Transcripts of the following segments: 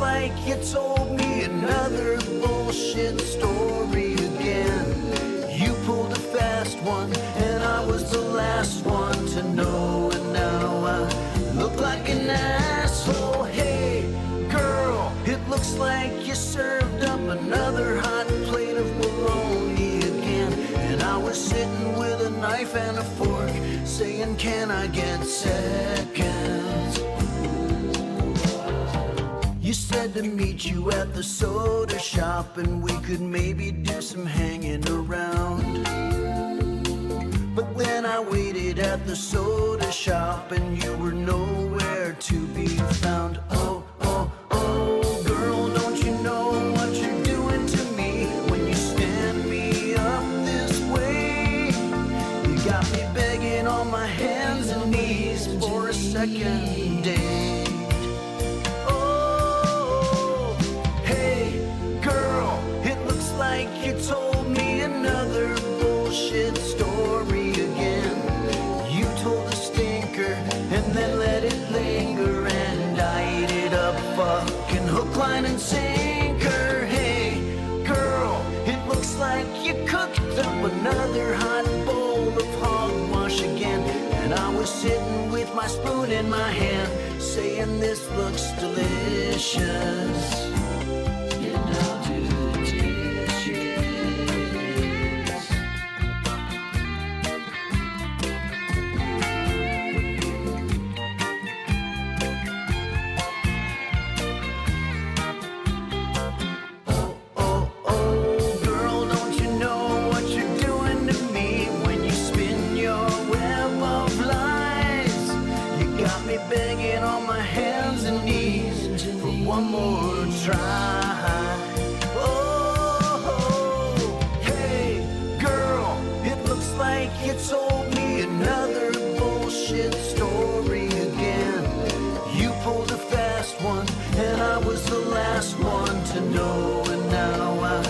like you told me another bullshit story again. You pulled a fast one, and I was the last one to know. And now I look like an asshole. Hey, girl, it looks like you served up another hot plate of bologna again. And I was sitting with a knife and a fork, saying, can I get seconds? You said to meet you at the soda shop, and we could maybe do some hanging around. But then I waited at the soda shop, and you were nowhere to be found. Oh, oh, oh, girl, don't you know what you're doing to me when you stand me up this way? You got me begging on my hands and knees for a second date. Oh, hey, girl, it looks like you told me another bullshit story again. You told a stinker and then let it linger, and I ate it up, fucking hook, line, and sinker. Hey, girl, it looks like you cooked up another hot bowl of hogwash again. And I was sitting with my spoon in my hand, saying this looks delicious. And I'll do the dishes. Oh, oh, oh, girl, don't you know what you're doing to me when you spin your web of lies? You got me begging on my hands and knees for one more try. Oh, hey, girl, it looks like you told me another bullshit story again. You pulled a fast one, and I was the last one to know. And now I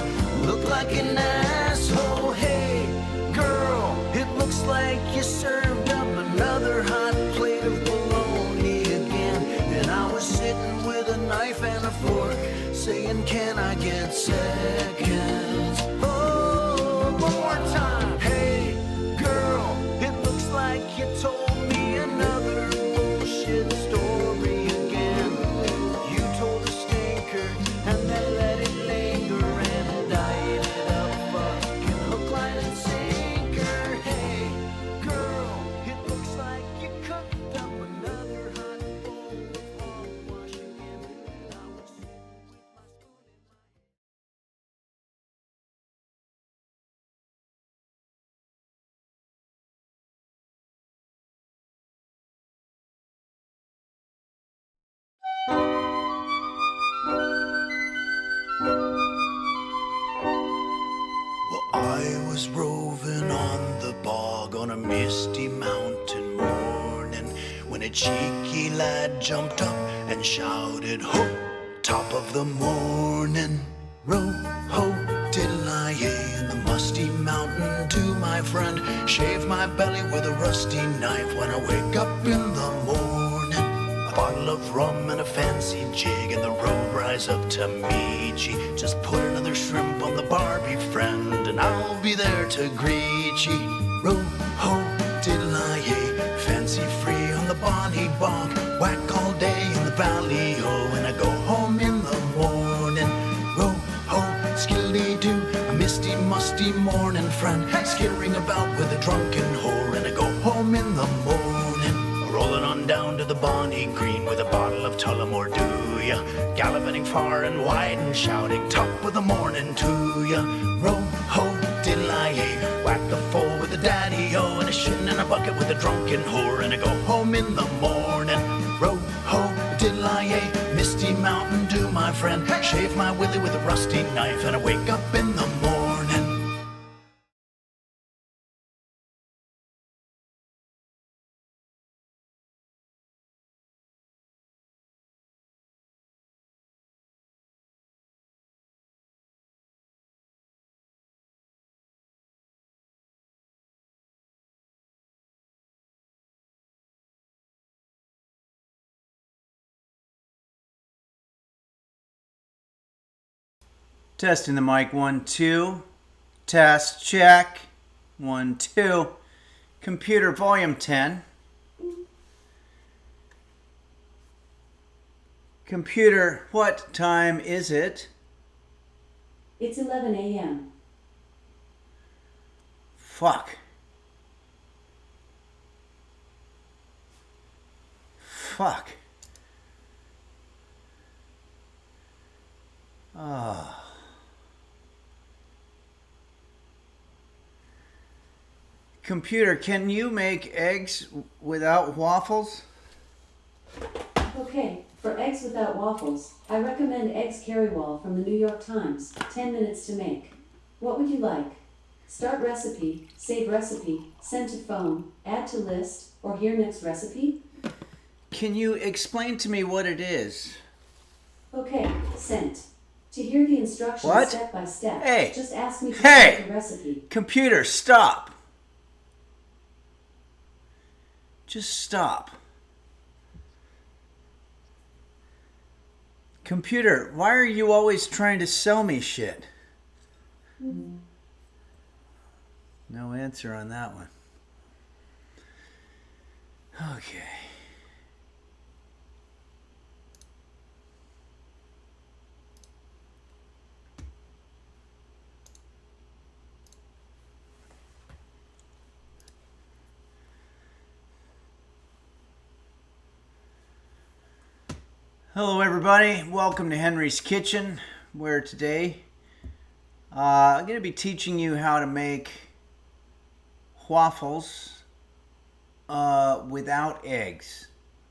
look like an asshole. Hey, girl, it looks like you served up another hot plate of bologna again. And I was sitting with a knife and a fork, saying, can I get seconds? Oh, one more time. Hey, girl, it looks like you told me another bullshit story again. You told a stinker and then let it linger, and I ate it up, fucking hook, line, and sinker. Hey, girl, it looks like you cooked up another hot bowl of hogwash again. And I was sitting with my spoon in my hand. Well, I was roving on the bog on a misty mountain morning, when a cheeky lad jumped up and shouted, ho, top of the morning. Row, ho, diddle-I-yay, in the musty mountain to my friend. Shave my belly with a rusty knife when I wake up in the morning. A bottle of rum and a fancy jig, and the road rise up to meet ye. Just put another shrimp on the barbie, friend, and I'll be there to greet ye. Row, ho, diddle-I-yay, fancy free on the bonny bog. Whack all day in the valley, oh, and I go home in the morning. Row, ho, skilly-doo, a misty, musty morning, friend, skittering about with a drunken whore, and I go home in the morning. Rolling on down to the bonny green with a bottle of Tullamore, do ya? Gallivanting far and wide and shouting, top of the morning to ya. Row, ho, diddle-I-yay, whack the foal with a daddy-o, and a shin in a bucket with a drunken whore, and I go home in the morning. Row, ho, diddle-I-yay, misty mountain dew, my friend, shave my willy with a rusty knife, and I wake up in the morning. Testing the mic, 1, 2. Test, check. 1, 2. Computer volume 10. Computer, what time is it? It's 11 a.m. Fuck. Fuck. Oh. Computer, can you make eggs without waffles? Okay, for eggs without waffles, I recommend Eggs Carrywall from the New York Times, 10 minutes to make. What would you like? Start recipe, save recipe, send to phone, add to list, or hear next recipe? Can you explain to me what it is? Okay, sent. To hear the instructions What? step by step, Hey. just ask me to Hey. start the recipe. Computer, stop. Just stop. Computer, why are you always trying to sell me shit? No answer on that one. Okay. Hello everybody, welcome to Henry's Kitchen, where today I'm going to be teaching you how to make waffles without eggs.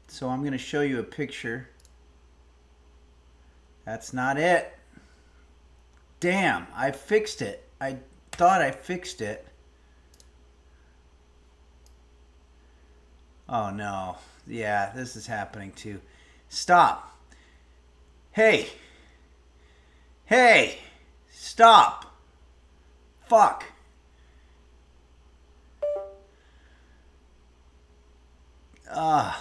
So I'm going to show you a picture. That's not it. Damn, I fixed it. I thought I fixed it. Oh no, yeah, this is happening too. Stop. Hey. Hey. Stop. Fuck. I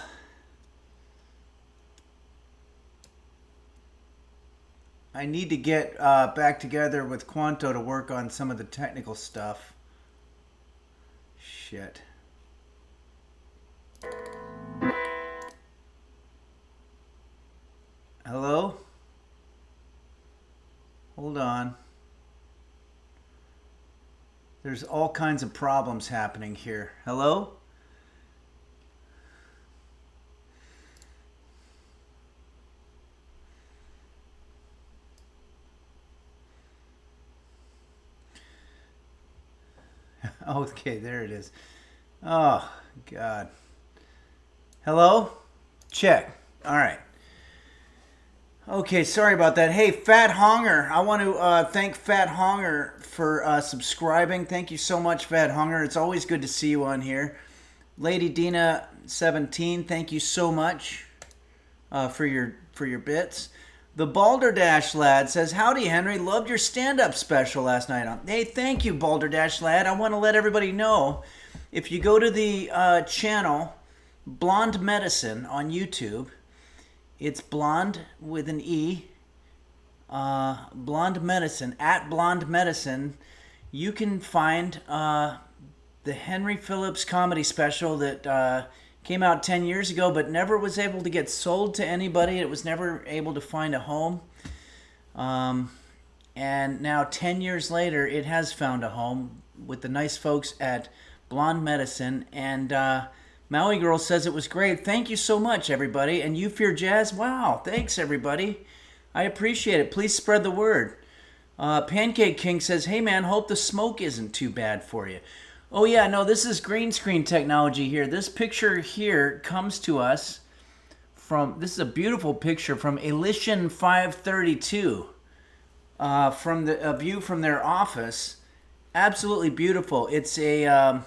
need to get back together with Quanto to work on some of the technical stuff. Shit. Hello? Hold on. There's all kinds of problems happening here. Hello? Okay, there it is. Oh, God. Hello? Check. All right. Okay, sorry about that. Hey, Fat Honger. I want to thank Fat Honger for subscribing. Thank you so much, Fat Honger. It's always good to see you on here. Lady Dina 17, thank you so much for your bits. The Balderdash Lad says, "Howdy, Henry. Loved your stand-up special last night." Hey, thank you, Balderdash Lad. I want to let everybody know, if you go to the channel Blonde Medicine on YouTube, it's Blonde with an E, Blonde Medicine, at Blonde Medicine. You can find the Henry Phillips comedy special that came out 10 years ago but never was able to get sold to anybody. It was never able to find a home. And now 10 years later, it has found a home with the nice folks at Blonde Medicine. And Maui Girl says it was great. Thank you so much, everybody. And You Fear Jazz, wow, thanks, everybody. I appreciate it. Please spread the word. Pancake King says, "Hey, man, hope the smoke isn't too bad for you." Oh, yeah, no, this is green screen technology here. This picture here comes to us from, this is a beautiful picture from Elysian 532, from a view from their office. Absolutely beautiful. It's a...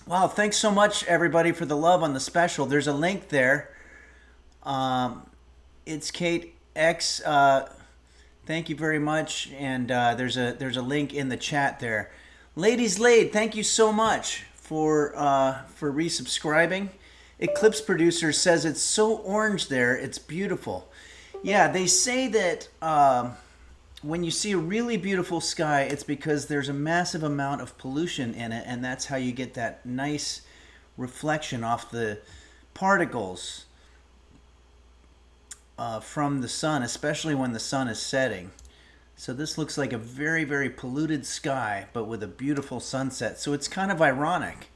wow, thanks so much, everybody, for the love on the special. There's a link there. It's Kate X. Thank you very much. And there's a link in the chat there. Ladies Laid, thank you so much for resubscribing. Eclipse Producer says it's so orange there. It's beautiful. Yeah, they say that when you see a really beautiful sky, it's because there's a massive amount of pollution in it, and that's how you get that nice reflection off the particles from the sun, especially when the sun is setting. So this looks like a very, very polluted sky, but with a beautiful sunset. So it's kind of ironic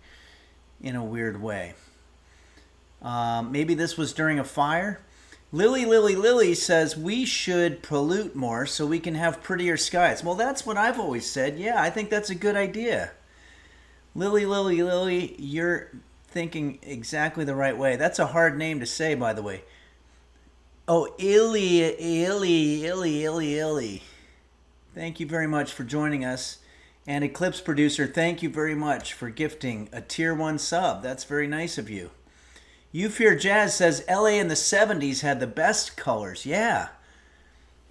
in a weird way. Maybe this was during a fire. Lily says we should pollute more so we can have prettier skies. Well, that's what I've always said. Yeah, I think that's a good idea. Lily, you're thinking exactly the right way. That's a hard name to say, by the way. Oh, Illy. Thank you very much for joining us. And Eclipse Producer, thank you very much for gifting a Tier 1 sub. That's very nice of you. You Fear Jazz says LA in the 70s had the best colors. Yeah.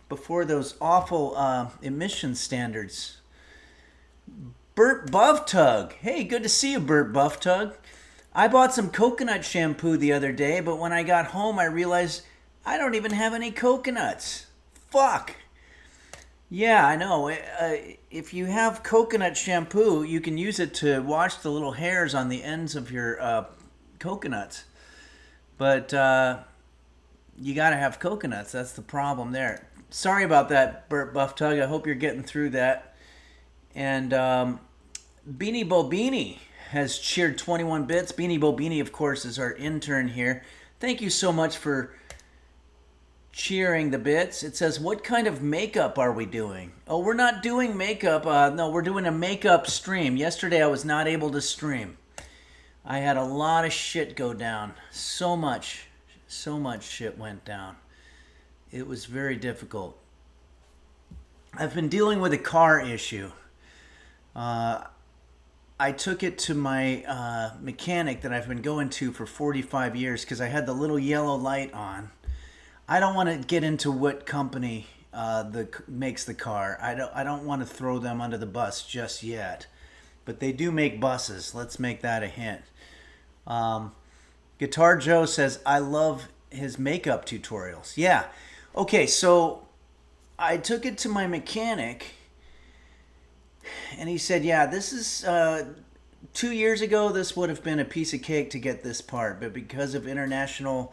Before those awful emission standards. Burt Bufftug. Hey, good to see you, Burt Bufftug. I bought some coconut shampoo the other day, but when I got home, I realized I don't even have any coconuts. Fuck. Yeah, I know. If you have coconut shampoo, you can use it to wash the little hairs on the ends of your coconuts. But you got to have coconuts. That's the problem there. Sorry about that, Burt Bufftug. I hope you're getting through that. And Beanie Bobini has cheered 21 bits. Beanie Bobini, of course, is our intern here. Thank you so much for cheering the bits. It says, what kind of makeup are we doing? Oh, we're not doing makeup. No, we're doing a makeup stream. Yesterday I was not able to stream. I had a lot of shit go down. So much shit went down. It was very difficult. I've been dealing with a car issue. I took it to my mechanic that I've been going to for 45 years because I had the little yellow light on. I don't want to get into what company makes the car. I don't want to throw them under the bus just yet. But they do make buses. Let's make that a hint. Guitar Joe says, I love his makeup tutorials. Yeah. Okay, so I took it to my mechanic, and he said, yeah, this is 2 years ago, this would have been a piece of cake to get this part, but because of international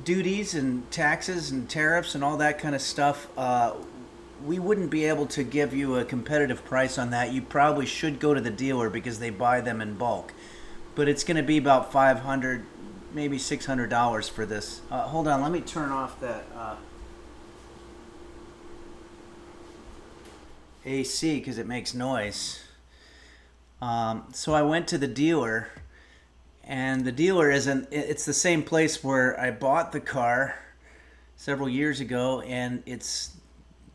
duties and taxes and tariffs and all that kind of stuff, we wouldn't be able to give you a competitive price on that. You probably should go to the dealer because they buy them in bulk. But it's going to be about $500, maybe $600 for this. Hold on, let me turn off that AC because it makes noise. So I went to the dealer, and the dealer it's the same place where I bought the car several years ago, and it's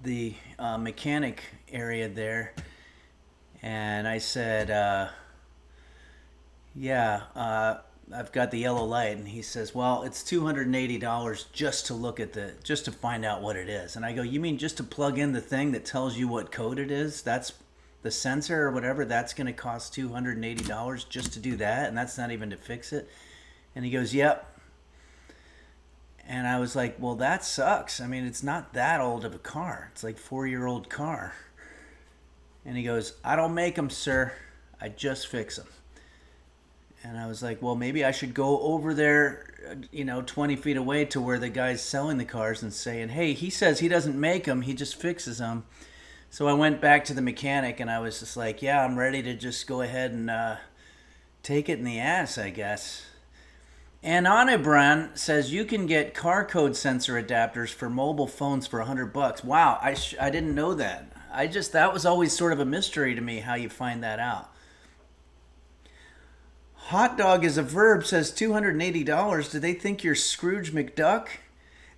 the mechanic area there. And I said, I've got the yellow light. And he says, well, it's $280 just to find out what it is. And I go, you mean just to plug in the thing that tells you what code it is? That's the sensor or whatever, that's going to cost $280 just to do that, and that's not even to fix it. And he goes, yep. And I was like, well, that sucks. I mean, it's not that old of a car. It's like 4-year-old car. And he goes, I don't make them, sir. I just fix them. And I was like, well, maybe I should go over there, 20 feet away to where the guy's selling the cars and saying, hey, he says he doesn't make them, he just fixes them. So I went back to the mechanic, and I was just like, yeah, I'm ready to just go ahead and take it in the ass, I guess. And Anibran says you can get car code sensor adapters for mobile phones for $100. Wow, I didn't know that. That was always sort of a mystery to me how you find that out. Hot dog is a verb says $280. Did they think you're Scrooge McDuck?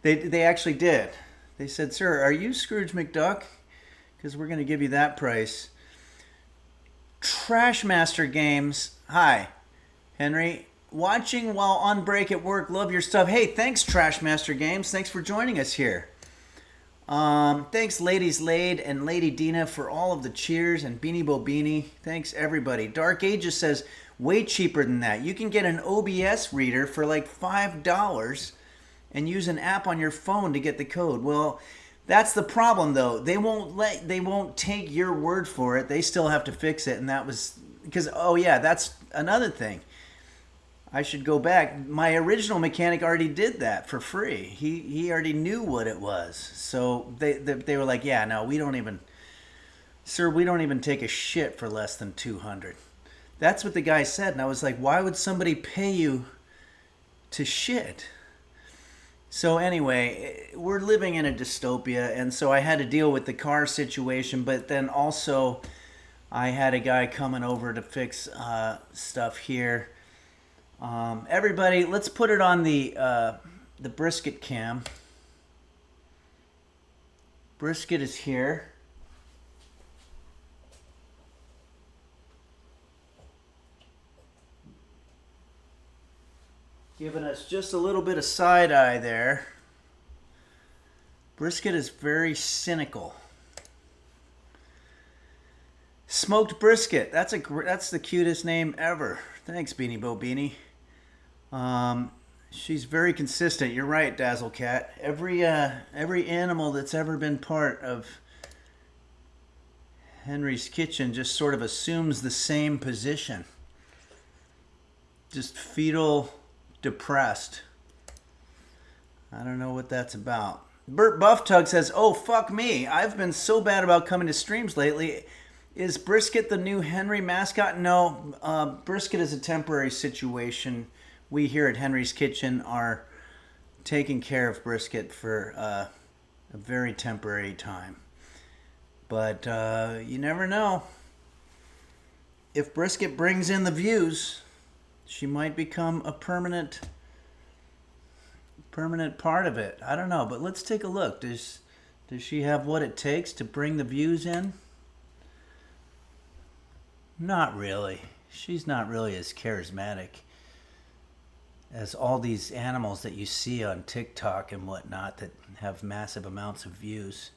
They actually did. They said, sir, are you Scrooge McDuck? Because we're going to give you that price. Trashmaster Games. Hi, Henry. Watching while on break at work. Love your stuff. Hey, thanks, Trashmaster Games. Thanks for joining us here. Thanks, Ladies Laid and Lady Dina, for all of the cheers, and Beanie Bobini. Thanks, everybody. Dark Ages says, way cheaper than that. You can get an OBS reader for like $5 and use an app on your phone to get the code. Well, That's the problem, though. They won't take your word for it. They still have to fix it, and that was because that's another thing. I should go back. My original mechanic already did that for free. He already knew what it was. So they were like, yeah, no, we don't even take a shit for less than 200. That's what the guy said, and I was like, why would somebody pay you to shit? So anyway, we're living in a dystopia, and so I had to deal with the car situation, but then also I had a guy coming over to fix stuff here. Everybody, let's put it on the brisket cam. Brisket is here. Giving us just a little bit of side eye there. Brisket is very cynical. Smoked brisket. That's the cutest name ever. Thanks, Beanie Bo Beanie. She's very consistent. You're right, Dazzle Cat. Every animal that's ever been part of Henry's kitchen just sort of assumes the same position. Just fetal, depressed. I don't know what that's about. Bert Bufftug says, oh, fuck me. I've been so bad about coming to streams lately. Is Brisket the new Henry mascot? No, Brisket is a temporary situation. We here at Henry's Kitchen are taking care of Brisket for a very temporary time. But you never know. If Brisket brings in the views, she might become a permanent part of it. I don't know, but let's take a look. Does she have what it takes to bring the views in? Not really. She's not really as charismatic as all these animals that you see on TikTok and whatnot that have massive amounts of views.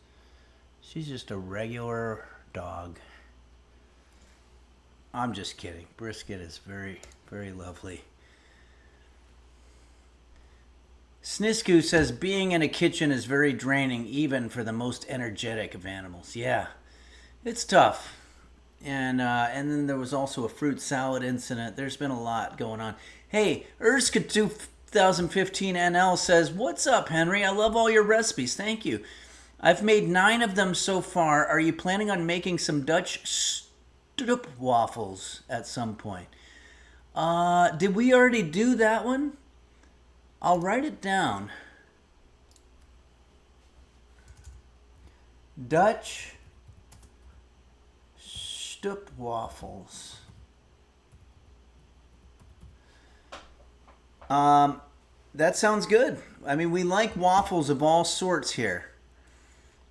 She's just a regular dog. I'm just kidding. Brisket is very, very lovely. Snisku says, being in a kitchen is very draining, even for the most energetic of animals. Yeah, it's tough. And then there was also a fruit salad incident. There's been a lot going on. Hey, Urska 2015 NL says, what's up, Henry? I love all your recipes. Thank you. I've made 9 of them so far. Are you planning on making some Dutch stoop waffles at some point? Did we already do that one? I'll write it down. Dutch stoop waffles. That sounds good. I mean, we like waffles of all sorts here.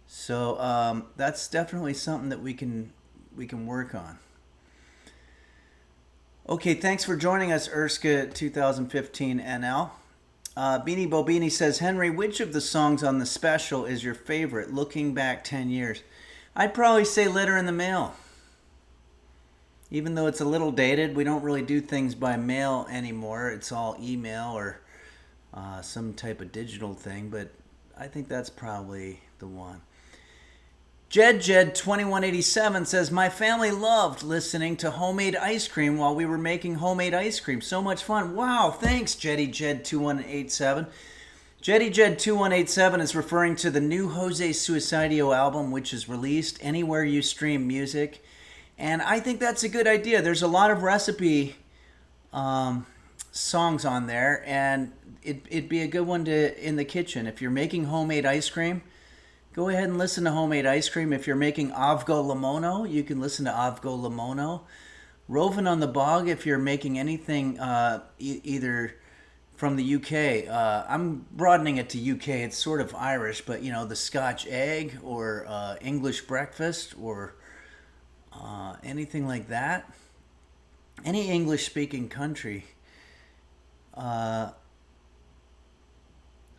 So that's definitely something that we can work on. Okay, thanks for joining us, Urska 2015 NL. Beanie Bobini says, Henry, which of the songs on the special is your favorite, looking back 10 years? I'd probably say Letter in the Mail. Even though it's a little dated, we don't really do things by mail anymore. It's all email or some type of digital thing, but I think that's probably the one. Jed 2187 says, my family loved listening to homemade ice cream while we were making homemade ice cream. So much fun. Wow, thanks, Jed 2187. Jed 2187 is referring to the new Jose Suicidio album, which is released anywhere you stream music. And I think that's a good idea. There's a lot of recipe songs on there, and it'd be a good one to in the kitchen. If you're making homemade ice cream, go ahead and listen to Homemade Ice Cream. If you're making Avgo Limono, you can listen to Avgo Limono. Rovin' on the Bog, if you're making anything either from the UK. I'm broadening it to UK. It's sort of Irish, but, you know, the Scotch egg or English breakfast or anything like that. Any English-speaking country.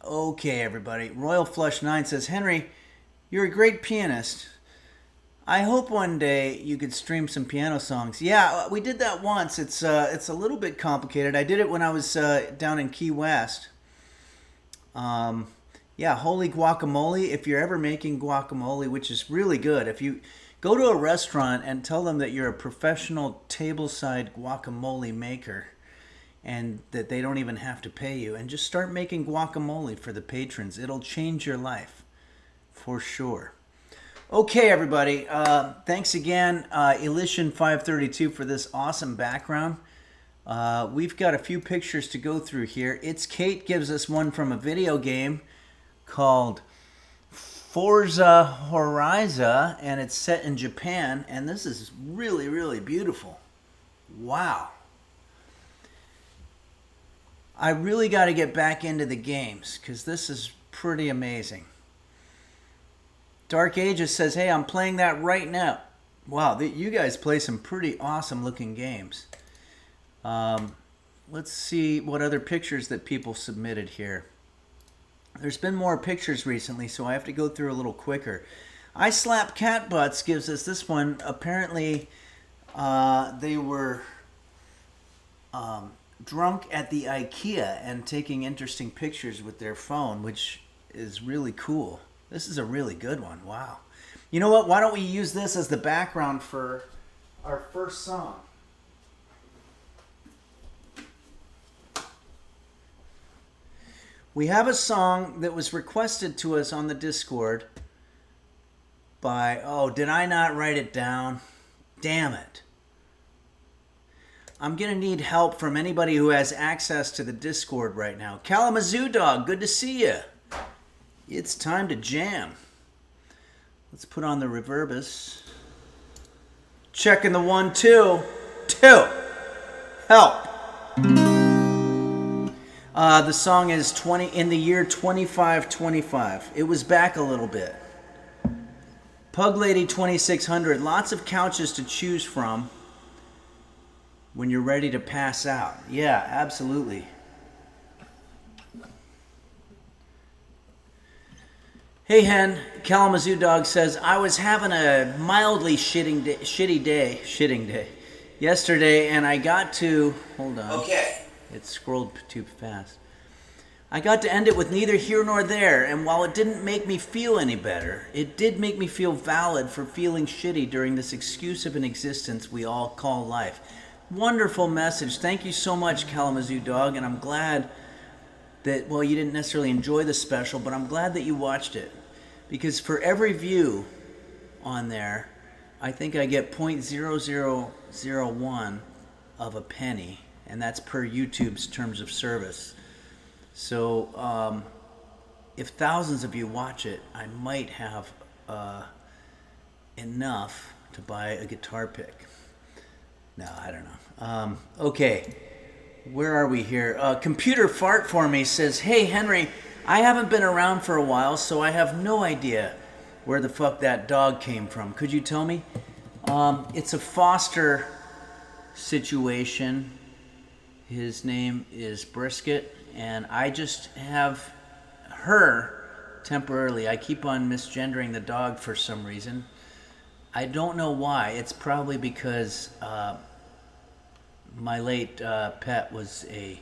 Okay, everybody. Royal Flush 9 says, Henry, you're a great pianist. I hope one day you could stream some piano songs. Yeah, we did that once. It's a little bit complicated. I did it when I was down in Key West. Yeah, Yeah, holy guacamole. If you're ever making guacamole, which is really good, if you go to a restaurant and tell them that you're a professional tableside guacamole maker and that they don't even have to pay you, and just start making guacamole for the patrons, it'll change your life for sure. Okay, everybody. Thanks again, Elition532, for this awesome background. We've got a few pictures to go through here. It's Kate gives us one from a video game called Forza Horizon, and it's set in Japan, and this is really, really beautiful. Wow. I really got to get back into the games because this is pretty amazing. Dark Ages says, hey, I'm playing that right now. Wow, you guys play some pretty awesome looking games. Let's see what other pictures that people submitted here. There's been more pictures recently, so I have to go through a little quicker. I Slap Cat Butts gives us this one. Apparently, they were drunk at the IKEA and taking interesting pictures with their phone, which is really cool. This is a really good one. Wow. You know what? Why don't we use this as the background for our first song? We have a song that was requested to us on the Discord by, oh, did I not write it down? Damn it. I'm going to need help from anybody who has access to the Discord right now. Kalamazoo Dog, good to see you. It's time to jam. Let's put on the reverbus. Checking the 1, 2, 2. Help. The song is in the year 2525. It was back a little bit. Pug Lady 2600. Lots of couches to choose from when you're ready to pass out. Yeah, absolutely. Hey Hen, Kalamazoo Dog says, I was having a mildly shitting day yesterday, and I got to, hold on. Okay. It scrolled too fast. I got to end it with neither here nor there, and while it didn't make me feel any better, it did make me feel valid for feeling shitty during this excuse of an existence we all call life. Wonderful message. Thank you so much, Kalamazoo Dog, and I'm glad that, well, you didn't necessarily enjoy the special, but I'm glad that you watched it. Because for every view on there, I think I get 0.0001 of a penny. And that's per YouTube's terms of service. So if thousands of you watch it, I might have enough to buy a guitar pick. No, I don't know. Okay, where are we here? Computer Fart for Me says, hey Henry, I haven't been around for a while, so I have no idea where the fuck that dog came from. Could you tell me? It's a foster situation. His name is Brisket, and I just have her temporarily. I keep on misgendering the dog for some reason. I don't know why. It's probably because my late pet was a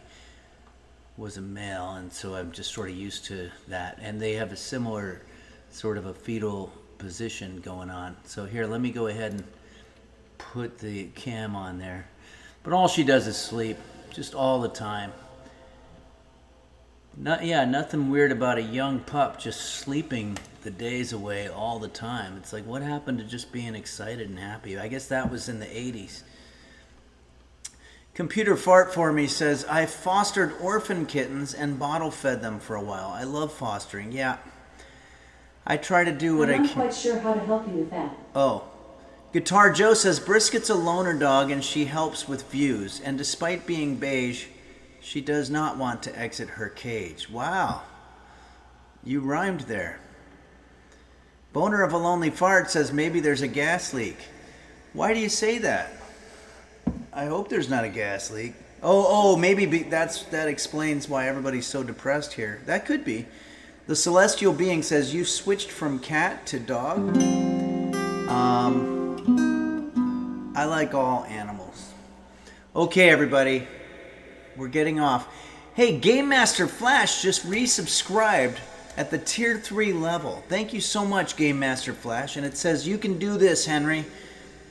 male, and so I'm just sort of used to that. And they have a similar sort of a fetal position going on. So here, let me go ahead and put the cam on there. But all she does is sleep. Just all the time. Nothing weird about a young pup just sleeping the days away all the time. It's like, what happened to just being excited and happy? I guess that was in the 80s. Computer Fart for Me says, I fostered orphan kittens and bottle fed them for a while. I love fostering. Yeah. I try to do what I can. I'm not quite sure how to help you with that. Oh. Guitar Joe says, Brisket's a loner dog and she helps with views. And despite being beige, she does not want to exit her cage. Wow. You rhymed there. Boner of a Lonely Fart says, maybe there's a gas leak. Why do you say that? I hope there's not a gas leak. Maybe that explains why everybody's so depressed here. That could be. The Celestial Being says, you switched from cat to dog? I like all animals. Okay, everybody. We're getting off. Hey, Game Master Flash just resubscribed at the tier 3 level. Thank you so much, Game Master Flash. And it says, you can do this, Henry.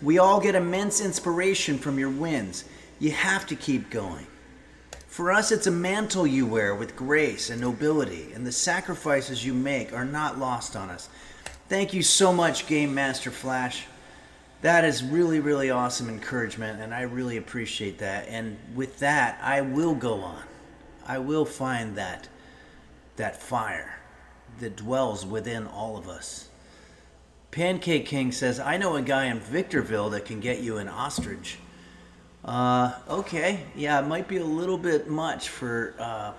We all get immense inspiration from your wins. You have to keep going. For us, it's a mantle you wear with grace and nobility, and the sacrifices you make are not lost on us. Thank you so much, Game Master Flash. That is really, really awesome encouragement, and I really appreciate that. And with that, I will go on. I will find that fire that dwells within all of us. Pancake King says, I know a guy in Victorville that can get you an ostrich. Okay, yeah, it might be a little bit much for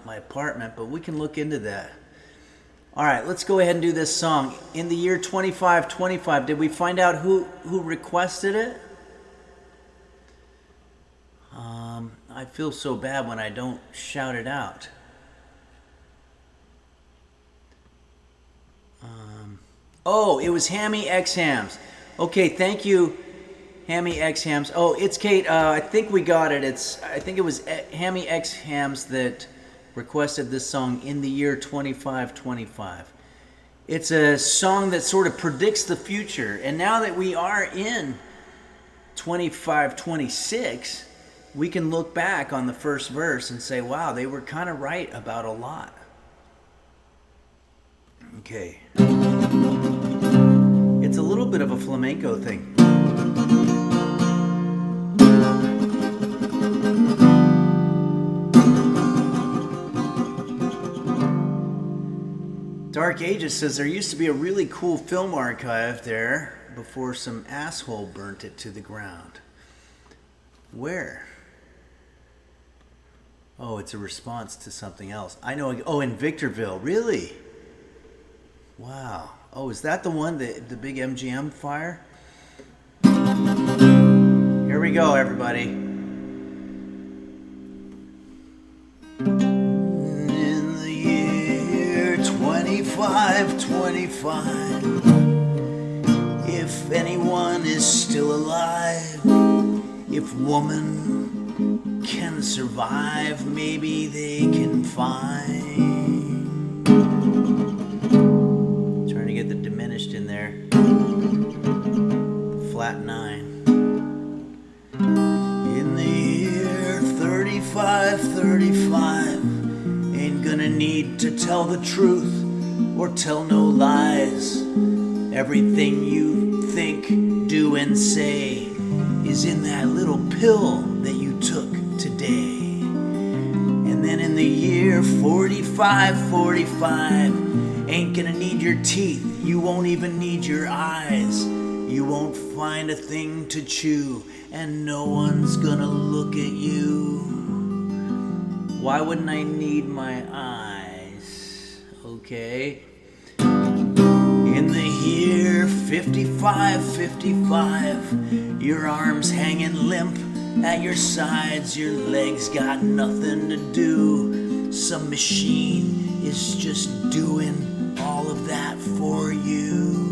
my apartment, but we can look into that. All right, let's go ahead and do this song. In the year 2525, did we find out who requested it? I feel so bad when I don't shout it out. Oh, it was Hammy X Hams. Okay, thank you, Hammy X Hams. Oh, it's Kate. I think we got it. I think it was Hammy X Hams that requested this song, In the Year 2525. It's a song that sort of predicts the future. And now that we are in 2526, we can look back on the first verse and say, wow, they were kind of right about a lot. Okay. It's a little bit of a flamenco thing. Dark Ages says there used to be a really cool film archive there before some asshole burnt it to the ground. Where? Oh, it's a response to something else. I know. Oh, in Victorville. Really? Wow. Oh, is that the one, the big MGM fire? Here we go, everybody. In the year 2525, if anyone is still alive, if woman can survive, maybe they can find. Trying to get the diminished in there. Flat 9. In the year 3535, ain't gonna need to tell the truth or tell no lies. Everything you think, do, and say is in that little pill that you took today. And then in the year 4545, ain't gonna need your teeth, you won't even need your eyes. You won't find a thing to chew, and no one's gonna look at you. Why wouldn't I need my eyes? Okay. In the year 5555, your arms hanging limp at your sides, your legs got nothing to do. Some machine is just doing all of that for you.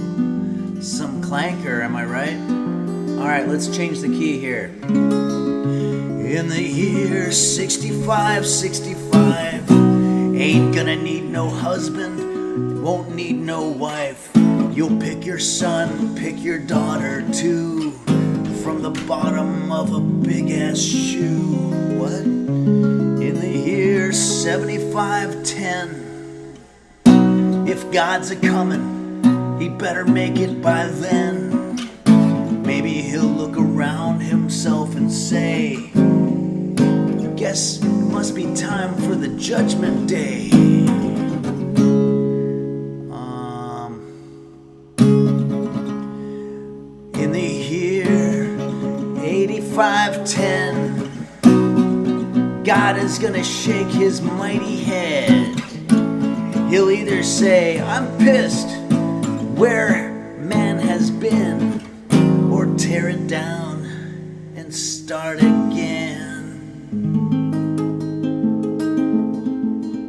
Some clanker, am I right? All right, let's change the key here. In the year 6565, ain't gonna need no husband, won't need no wife. You'll pick your son, pick your daughter too, from the bottom of a big ass shoe. What? In the year 7510, if God's a comin', he better make it by then. Maybe he'll look around himself and say, guess it must be time for the judgment day. In the year 8510, God is gonna shake his mighty head. He'll either say, I'm pissed where man has been, or tear it down and start again.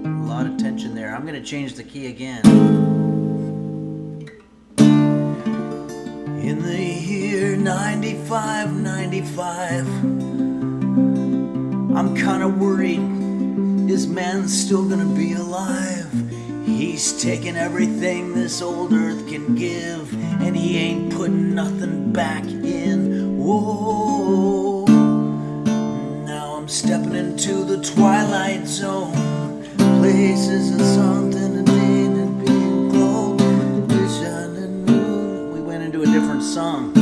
A lot of tension there. I'm gonna change the key again. In the year 9595, I'm kinda worried, is man still gonna be alive? He's taking everything this old earth can give, and he ain't putting nothing back in. Whoa, now I'm stepping into the twilight zone. Places and something that needed being closed. Shining moon. We went into a different song.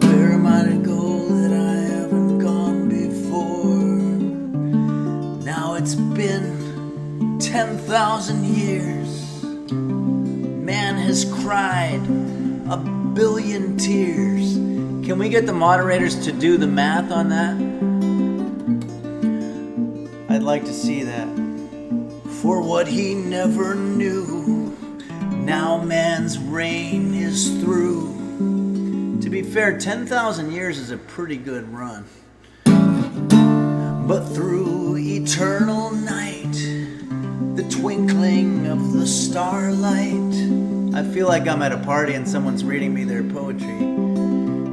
Where am I to go that I haven't gone before? Now it's been 10,000 years. Man has cried 1 billion tears. Can we get the moderators to do the math on that? I'd like to see that. For what he never knew, now man's reign is through. To be fair, 10,000 years is a pretty good run. But through eternal night, the twinkling of the starlight, I feel like I'm at a party and someone's reading me their poetry.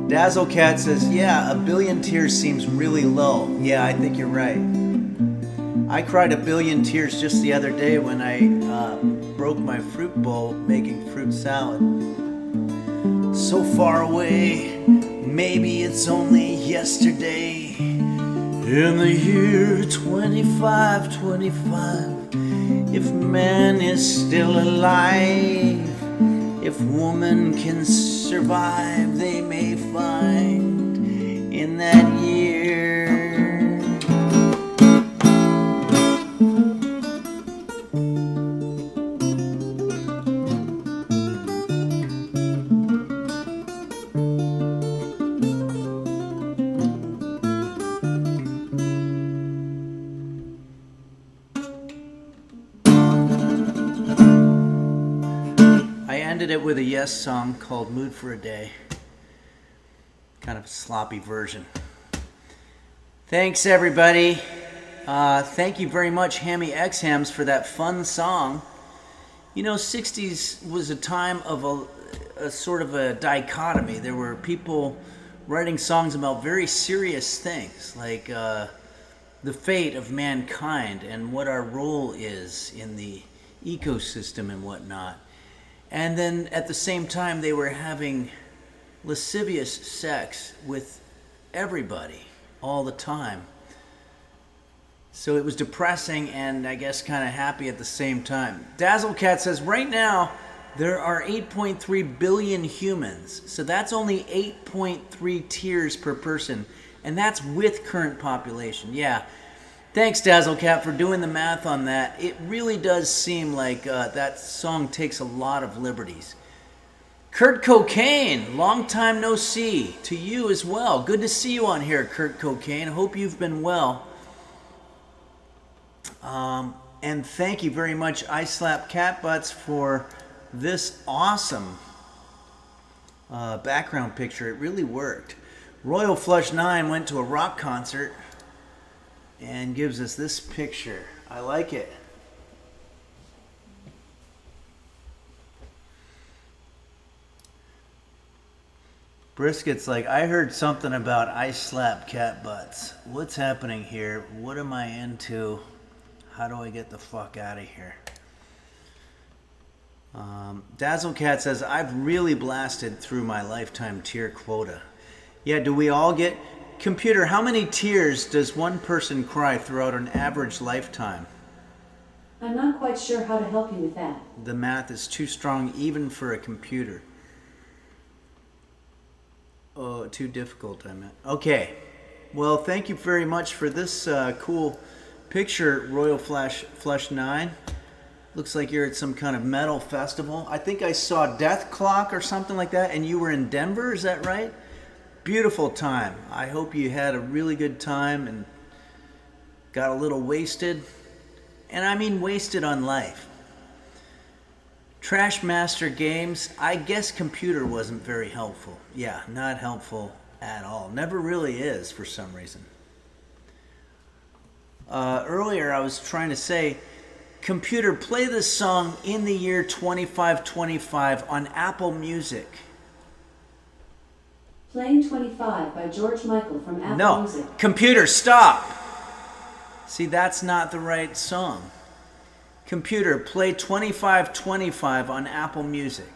Dazzlecat says, yeah, 1 billion tears seems really low. Yeah, I think you're right. I cried 1 billion tears just the other day when I broke my fruit bowl making fruit salad. So far away, maybe it's only yesterday. In the year 2525, if man is still alive, if woman can survive, they may find in that year. It with a Yes song called Mood for a Day. Kind of a sloppy version. Thanks everybody. Thank you very much Hammy X Hams for that fun song. You know, 60s was a time of a sort of a dichotomy. There were people writing songs about very serious things like the fate of mankind and what our role is in the ecosystem and whatnot. And then at the same time, they were having lascivious sex with everybody all the time. So it was depressing and I guess kind of happy at the same time. Dazzlecat says, right now, there are 8.3 billion humans. So that's only 8.3 tears per person. And that's with current population. Yeah. Thanks, Dazzlecat, for doing the math on that. It really does seem like that song takes a lot of liberties. Kurt Cocaine, long time no see. To you as well. Good to see you on here, Kurt Cocaine. Hope you've been well. And thank you very much, I Slap Cat Butts, for this awesome background picture. It really worked. Royal Flush 9 went to a rock concert and gives us this picture. I like it. Brisket's like, I heard something about I Slap Cat Butts. What's happening here? What am I into? How do I get the fuck out of here? Dazzlecat says, I've really blasted through my lifetime tear quota. Yeah, do we all get... Computer, how many tears does one person cry throughout an average lifetime? I'm not quite sure how to help you with that. The math is too strong even for a computer. Oh, too difficult, I meant. Okay. Well, thank you very much for this cool picture, Royal Flush 9. Looks like you're at some kind of metal festival. I think I saw Death Clock or something like that, and you were in Denver, is that right? Beautiful time. I hope you had a really good time and got a little wasted. And I mean wasted on life. Trash Master Games, I guess computer wasn't very helpful. Yeah, not helpful at all. Never really is for some reason. Earlier I was trying to say, computer, play this song In the Year 2525 on Apple Music. Playing 25 by George Michael from Apple Music. Computer, stop! See, that's not the right song. Computer, play 2525 on Apple Music.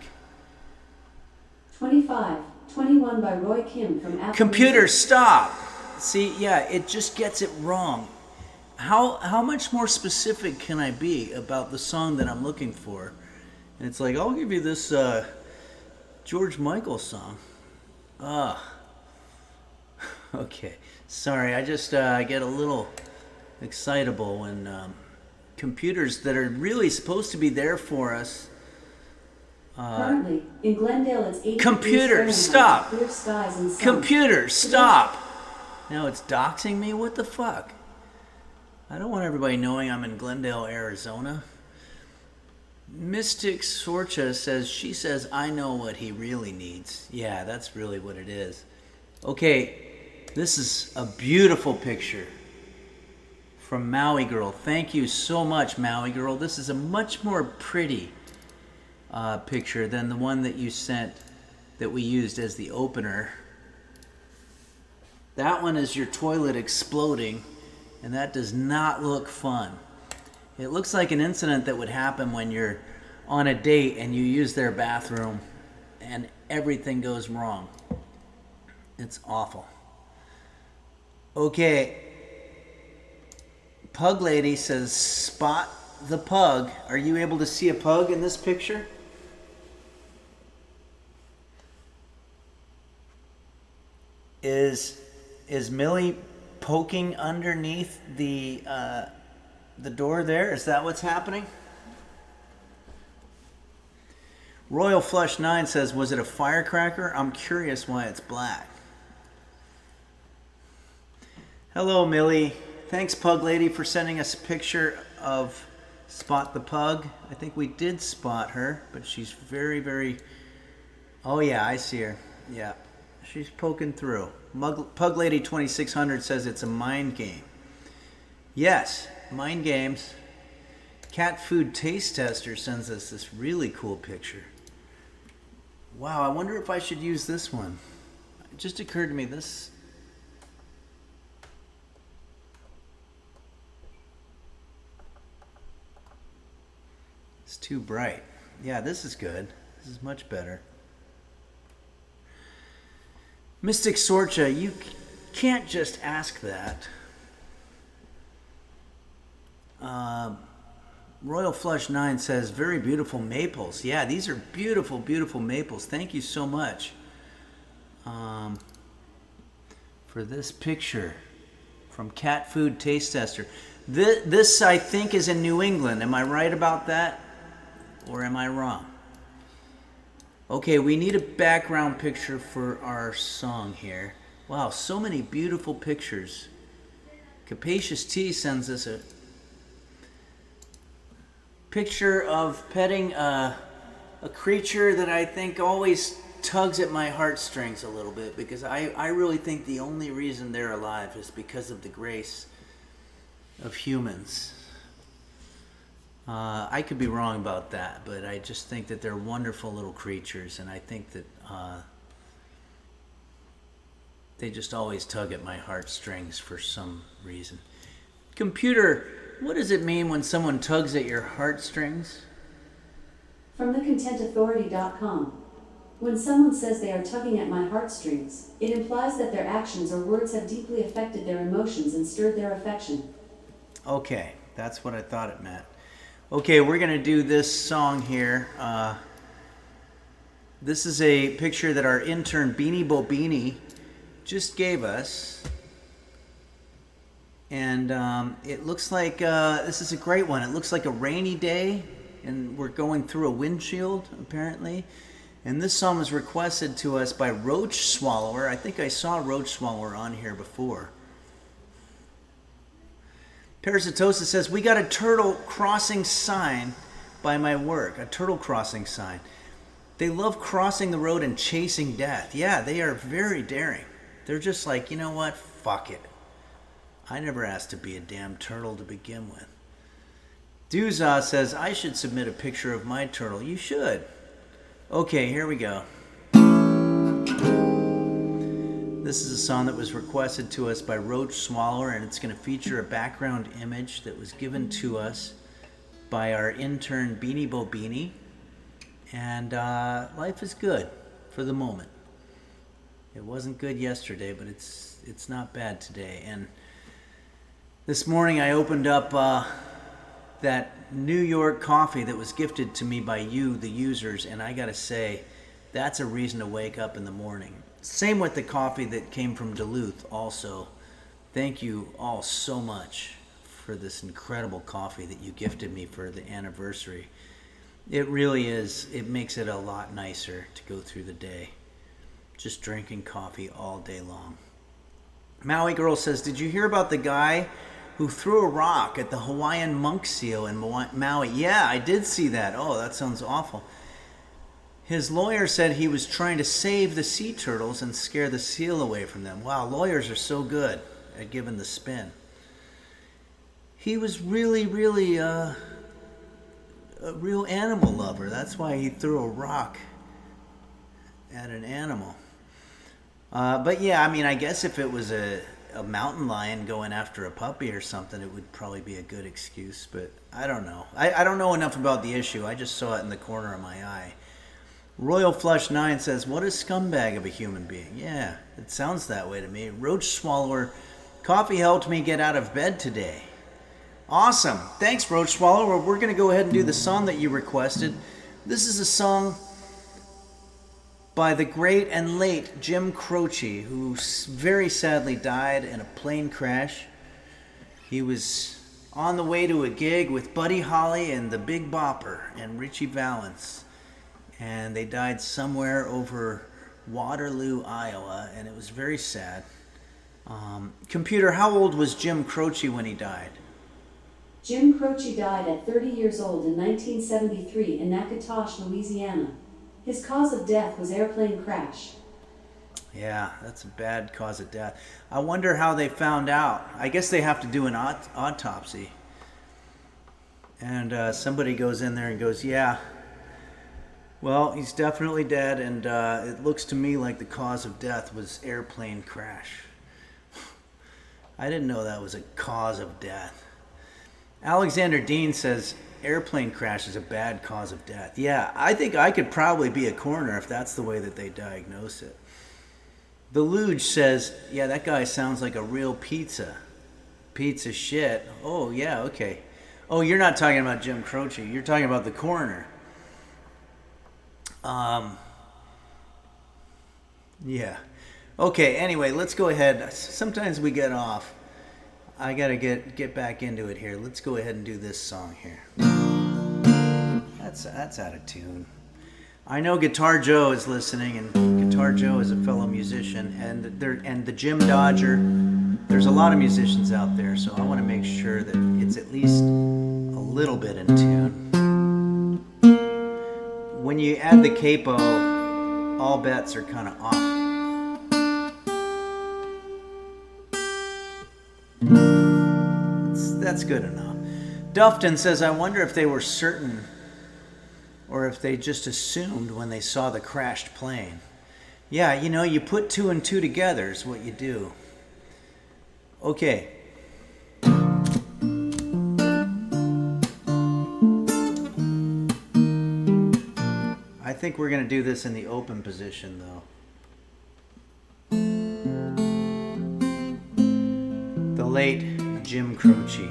21 by Roy Kim from Apple Computer, Music. stop. See, yeah, it just gets it wrong. How much more specific can I be about the song that I'm looking for? And it's like, I'll give you this George Michael song. Okay. Sorry, I just get a little excitable when computers that are really supposed to be there for us. Currently, in Glendale, it's 8 Computer, degrees stop. Fahrenheit, clear skies and sun. Computer, stop. Now it's doxing me? What the fuck? I don't want everybody knowing I'm in Glendale, Arizona. Mystic Sorcha says, she says, I know what he really needs. Yeah, that's really what it is. Okay, this is a beautiful picture from Maui Girl. Thank you so much, Maui Girl. This is a much more pretty picture than the one that you sent that we used as the opener. That one is your toilet exploding, and that does not look fun. It looks like an incident that would happen when you're on a date and you use their bathroom and everything goes wrong. It's awful. Okay. Pug Lady says, spot the pug. Are you able to see a pug in this picture? Is Millie poking underneath the door there? Is that what's happening? Royal Flush 9 says, was it a firecracker? I'm curious why it's black. Hello, Millie. Thanks, Pug Lady, for sending us a picture of Spot the Pug. I think we did spot her, but she's very, very... Oh, yeah, I see her. Yeah, she's poking through. Pug Lady 2600 says it's a mind game. Yes, mind games. Cat Food Taste Tester sends us this really cool picture. Wow, I wonder if I should use this one. It just occurred to me, this... It's too bright. Yeah, this is good. This is much better. Mystic Sorcha, you can't just ask that. Royal Flush 9 says, very beautiful maples. Yeah, these are beautiful, beautiful maples. Thank you so much for this picture from Cat Food Taste Tester. This, I think, is in New England. Am I right about that? Or am I wrong? Okay, we need a background picture for our song here. Wow, so many beautiful pictures. Capacious T sends us a picture of petting a creature that I think always tugs at my heartstrings a little bit, because I really think the only reason they're alive is because of the grace of humans. I could be wrong about that, but I just think that they're wonderful little creatures, and I think that they just always tug at my heartstrings for some reason. Computer, what does it mean when someone tugs at your heartstrings? From thecontentauthority.com. When someone says they are tugging at my heartstrings, it implies that their actions or words have deeply affected their emotions and stirred their affection. Okay, that's what I thought it meant. Okay, we're going to do this song here. This is a picture that our intern Beanie Bobini just gave us. And it looks like, this is a great one. It looks like a rainy day, and we're going through a windshield, apparently. And this song was requested to us by Roach Swallower. I think I saw Roach Swallower on here before. Parasitosis says, we got a turtle crossing sign by my work. A turtle crossing sign. They love crossing the road and chasing death. Yeah, they are very daring. They're just like, you know what? Fuck it. I never asked to be a damn turtle to begin with. Dooza says, I should submit a picture of my turtle. You should. Okay, here we go. This is a song that was requested to us by Roach Swallower, and it's going to feature a background image that was given to us by our intern Beanie Bo Beanie. And life is good for the moment. It wasn't good yesterday, but it's not bad today. And this morning I opened up that New York coffee that was gifted to me by you, the users, and I gotta say, that's a reason to wake up in the morning. Same with the coffee that came from Duluth also. Thank you all so much for this incredible coffee that you gifted me for the anniversary. It really is, it makes it a lot nicer to go through the day. Just drinking coffee all day long. Maui Girl says, did you hear about the guy who threw a rock at the Hawaiian monk seal in Maui? Yeah, I did see that. Oh, that sounds awful. His lawyer said he was trying to save the sea turtles and scare the seal away from them. Wow, lawyers are so good at giving the spin. He was really a real animal lover. That's why he threw a rock at an animal. But yeah, I mean, I guess if it was a mountain lion going after a puppy or something, it would probably be a good excuse, but I don't know. I don't know enough about the issue. I just saw it in the corner of my eye. Royal Flush 9 says, what a scumbag of a human being. Yeah, it sounds that way to me. Roach Swallower, coffee helped me get out of bed today. Awesome. Thanks, Roach Swallower. We're going to go ahead and do the song that you requested. This is a song by the great and late Jim Croce, who very sadly died in a plane crash. He was on the way to a gig with Buddy Holly and the Big Bopper and Richie Valens. And they died somewhere over Waterloo, Iowa, and it was very sad. Computer, how old was Jim Croce when he died? Jim Croce died at 30 years old in 1973 in Natchitoches, Louisiana. His cause of death was airplane crash. Yeah, that's a bad cause of death. I wonder how they found out. I guess they have to do an autopsy. And somebody goes in there and goes, yeah, well, he's definitely dead, and it looks to me like the cause of death was airplane crash. I didn't know that was a cause of death. Alexander Dean says, airplane crash is a bad cause of death. Yeah, I think I could probably be a coroner if that's the way that they diagnose it. The Luge says, yeah, that guy sounds like a real pizza. Pizza shit. Oh, yeah, okay. Oh, you're not talking about Jim Croce. You're talking about the coroner. Yeah. Okay, anyway, let's go ahead. Sometimes we get off. I gotta get back into it here. Let's go ahead and do this song here. That's out of tune. I know Guitar Joe is listening, and Guitar Joe is a fellow musician, and the Jim Dodger. There's a lot of musicians out there, so I want to make sure that it's at least a little bit in tune. When you add the capo, all bets are kind of off. That's good enough. Dufton says, I wonder if they were certain or if they just assumed when they saw the crashed plane. Yeah, you know, you put two and two together is what you do. Okay. I think we're going to do this in the open position, though. The late Jim Croce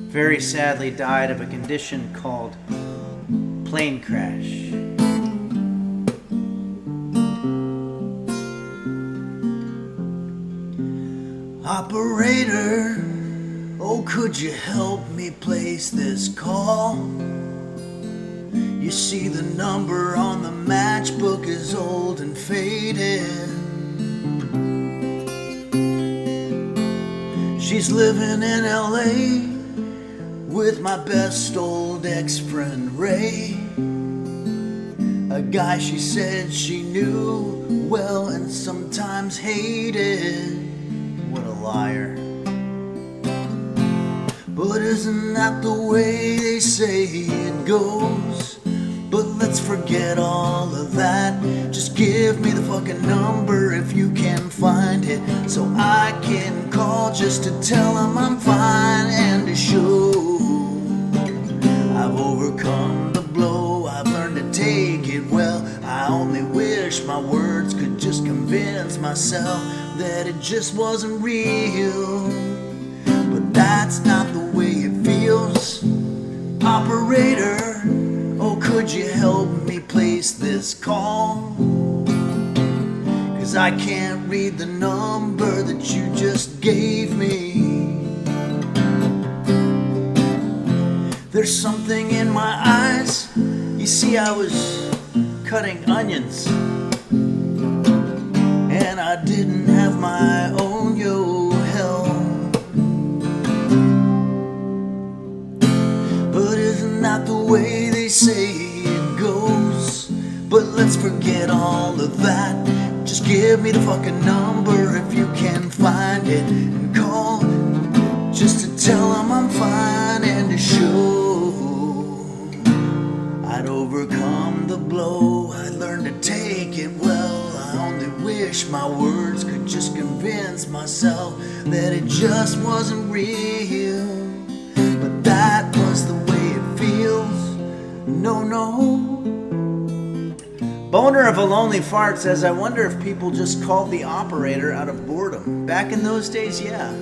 very sadly died of a condition called plane crash. Operator, oh, could you help me place this call? You see the number on the matchbook is old and faded. She's living in LA with my best old ex-friend Ray, a guy she said she knew well and sometimes hated. What a liar. But isn't that the way they say it goes? But let's forget all of that. Just give me the fucking number if you can find it, so I can call just to tell them I'm fine and to show I've overcome the blow. I've learned to take it well. I only wish my words could just convince myself that it just wasn't real. But that's not the way it feels. Operator, oh, could you help me place this call? 'Cause I can't read the number that you just gave me. There's something in my eyes. You see, I was cutting onions, and I didn't have my own yo-help. But isn't that the way they say it goes? But let's forget all of that. Just give me the fucking number if you can find it, and call just to tell them I'm fine and to show I'd overcome the blow. I learned to take it well. I only wish my words could just convince myself that it just wasn't real. But that was the way it feels. No, no. Boner of a Lonely Fart says, I wonder if people just called the operator out of boredom. Back in those days, yeah.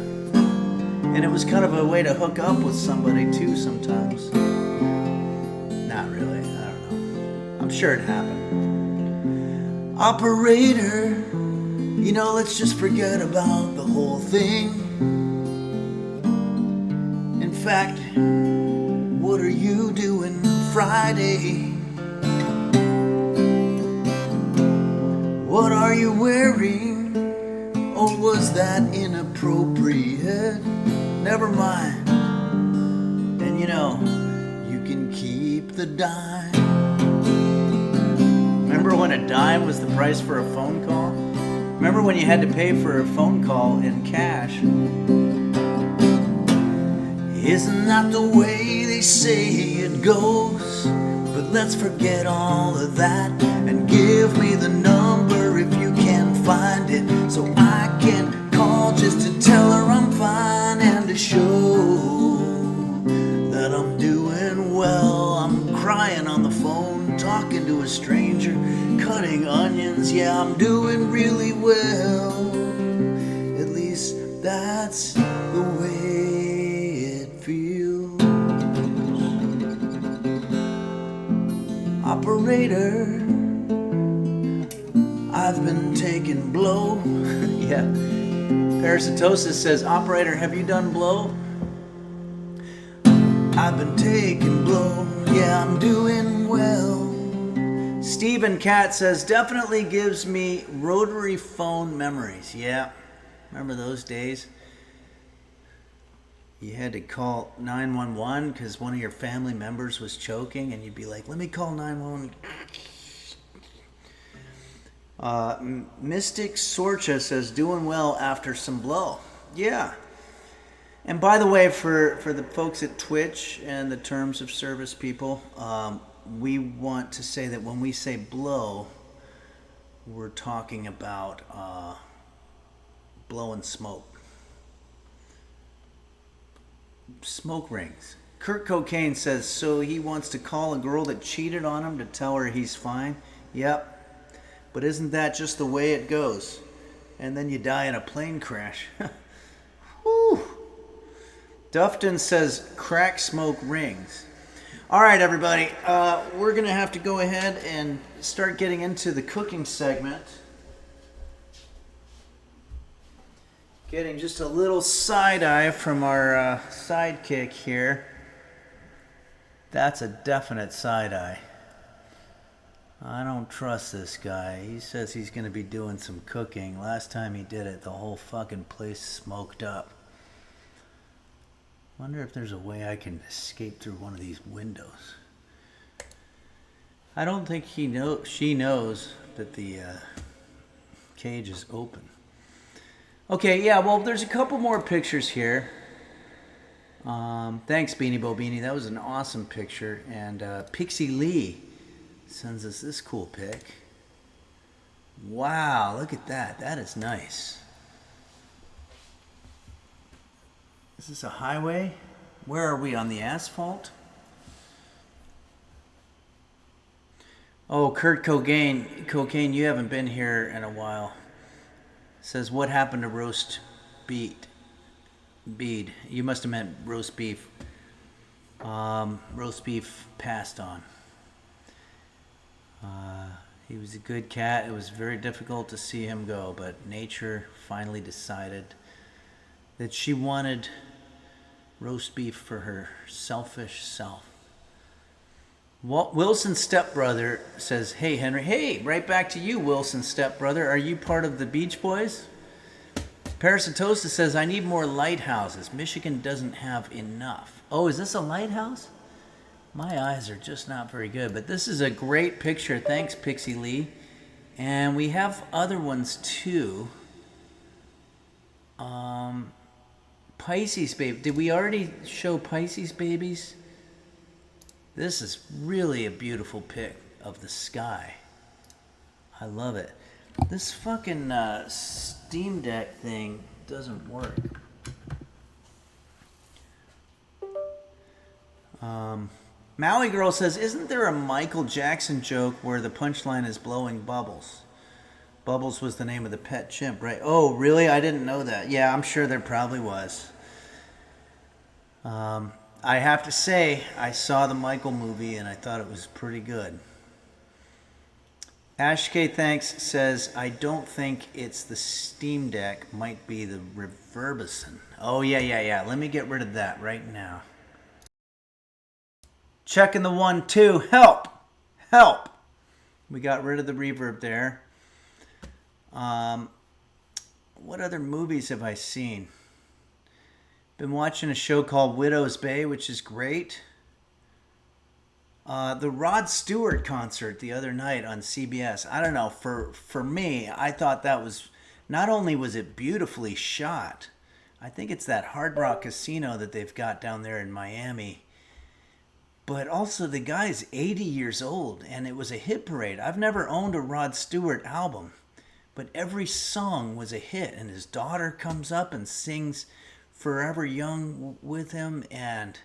And it was kind of a way to hook up with somebody too sometimes. Not really, I don't know. I'm sure it happened. Operator, you know, let's just forget about the whole thing. In fact, what are you doing Friday? What are you wearing? Or was that inappropriate? Never mind. And you know, you can keep the dime. Remember when a dime was the price for a phone call? Remember when you had to pay for a phone call in cash? Isn't that the way they say it goes? But let's forget all of that and give me the number if you can find it, so I can call just to tell her I'm fine and to show that I'm doing well. I'm crying on the phone, talking to a stranger, cutting onions. Yeah, I'm doing really well. At least that's the way it feels. Operator, I've been taking blow. Yeah. Parasitosis says, operator, have you done blow? I've been taking blow. Yeah, I'm doing well. Stephen Cat says, definitely gives me rotary phone memories. Yeah. Remember those days? You had to call 911 because one of your family members was choking, and you'd be like, let me call 911. Mystic Sorcha says, doing well after some blow. Yeah. And by the way, for the folks at Twitch and the terms of service people, we want to say that when we say blow, we're talking about blowing smoke. Smoke rings. Kurt Cocaine says, so he wants to call a girl that cheated on him to tell her he's fine? Yep. But isn't that just the way it goes? And then you die in a plane crash. Whew. Dufton says, crack smoke rings. All right, everybody. We're going to have to go ahead and start getting into the cooking segment. Getting just a little side-eye from our sidekick here. That's a definite side-eye. I don't trust this guy. He says he's going to be doing some cooking. Last time he did it, the whole fucking place smoked up. Wonder if there's a way I can escape through one of these windows. I don't think she knows that the cage is open. Okay, yeah, well, there's a couple more pictures here. Thanks, Beanie Bo Beanie. That was an awesome picture. And Pixie Lee sends us this cool pic. Wow, look at that. That is nice. Is this a highway? Where are we, on the asphalt? Oh, Kurt Cocaine, you haven't been here in a while. Says, what happened to roast beed? You must have meant roast beef. Roast beef passed on. He was a good cat. It was very difficult to see him go, but nature finally decided that she wanted roast beef for her selfish self. Wilson's stepbrother says, hey, Henry. Hey, right back to you, Wilson's stepbrother. Are you part of the Beach Boys? Parasitosa says, I need more lighthouses. Michigan doesn't have enough. Oh, is this a lighthouse? My eyes are just not very good, but this is a great picture. Thanks, Pixie Lee. And we have other ones too. Pisces baby. Did we already show Pisces babies? This is really a beautiful pic of the sky. I love it. This fucking Steam Deck thing doesn't work. Maui Girl says, isn't there a Michael Jackson joke where the punchline is blowing bubbles? Bubbles was the name of the pet chimp, right? Oh, really? I didn't know that. Yeah, I'm sure there probably was. I have to say, I saw the Michael movie and I thought it was pretty good. Ash K Thanks says, I don't think it's the Steam Deck. Might be the Reverbison. Oh, yeah. Let me get rid of that right now. Checking the 1, 2. Help! We got rid of the reverb there. What other movies have I seen? Been watching a show called Widow's Bay, which is great. The Rod Stewart concert the other night on CBS. I don't know, for me, I thought that was, not only was it beautifully shot, I think it's that Hard Rock Casino that they've got down there in Miami, but also the guy's 80 years old, and it was a hit parade. I've never owned a Rod Stewart album, but every song was a hit, and his daughter comes up and sings Forever Young with him, and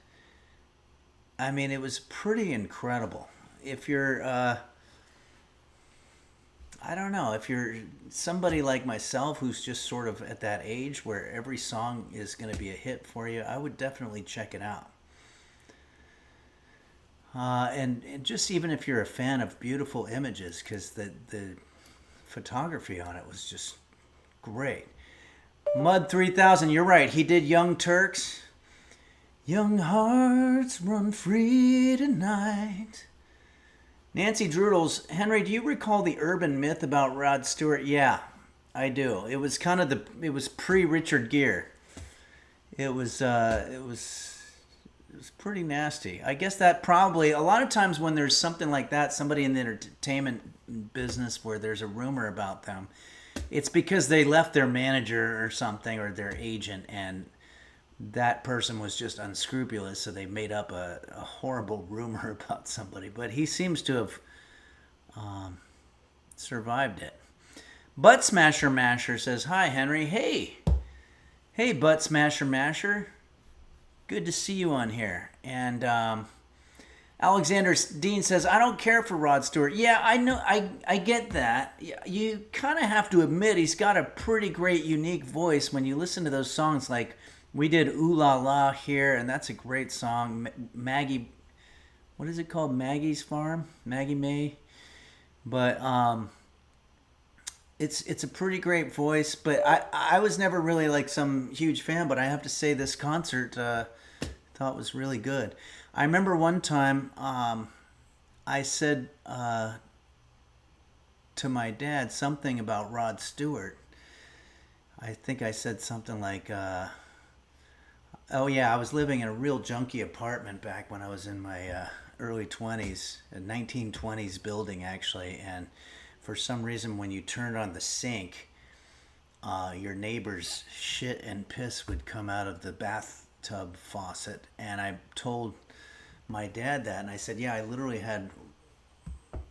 I mean, it was pretty incredible. If you're, I don't know, if you're somebody like myself who's just sort of at that age where every song is going to be a hit for you, I would definitely check it out. And just even if you're a fan of beautiful images, because the photography on it was just great. Mud 3000, you're right. He did Young Turks. Young hearts run free tonight. Nancy Droodles, Henry, do you recall the urban myth about Rod Stewart? Yeah, I do. It was kind of it was pre-Richard Gere. It was pretty nasty. I guess that probably, a lot of times when there's something like that, somebody in the entertainment business where there's a rumor about them, it's because they left their manager or something, or their agent, and that person was just unscrupulous, so they made up a horrible rumor about somebody. But he seems to have survived it. Butt Smasher Masher says, hi, Henry. Hey, Butt Smasher Masher. Good to see you on here. And Alexander Dean says, I don't care for Rod Stewart. Yeah, I know. I get that. You kind of have to admit he's got a pretty great, unique voice when you listen to those songs. Like, we did Ooh La La here, and that's a great song. Maggie, what is it called? Maggie's Farm? Maggie May? But it's a pretty great voice. But I was never really like some huge fan, but I have to say this concert thought was really good. I remember one time I said to my dad something about Rod Stewart. I think I said something like, oh yeah, I was living in a real junky apartment back when I was in my early 20s, a 1920s building actually, and for some reason when you turned on the sink, your neighbor's shit and piss would come out of the bathtub faucet, and I told my dad that, and I said, yeah, I literally had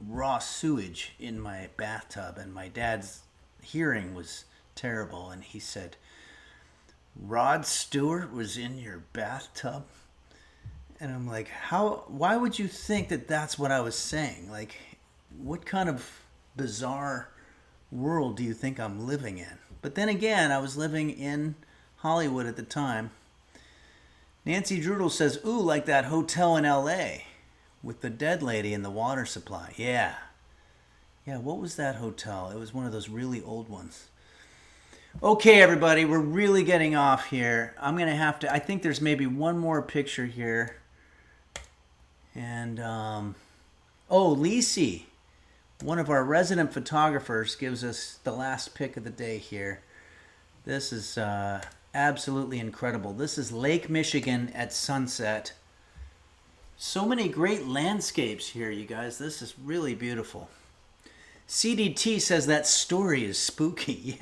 raw sewage in my bathtub, and my dad's hearing was terrible, and he said, Rod Stewart was in your bathtub? And I'm like, why would you think that that's what I was saying? Like, what kind of bizarre world do you think I'm living in? But then again, I was living in Hollywood at the time. Nancy Drudel says, ooh, like that hotel in LA with the dead lady and the water supply. Yeah. Yeah, what was that hotel? It was one of those really old ones. Okay, everybody, we're really getting off here. I'm going to have to, I think there's maybe one more picture here. And, oh, Lisi, one of our resident photographers, gives us the last pic of the day here. This is absolutely incredible. This is Lake Michigan at sunset. So many great landscapes here, you guys. This is really beautiful. CDT says that story is spooky.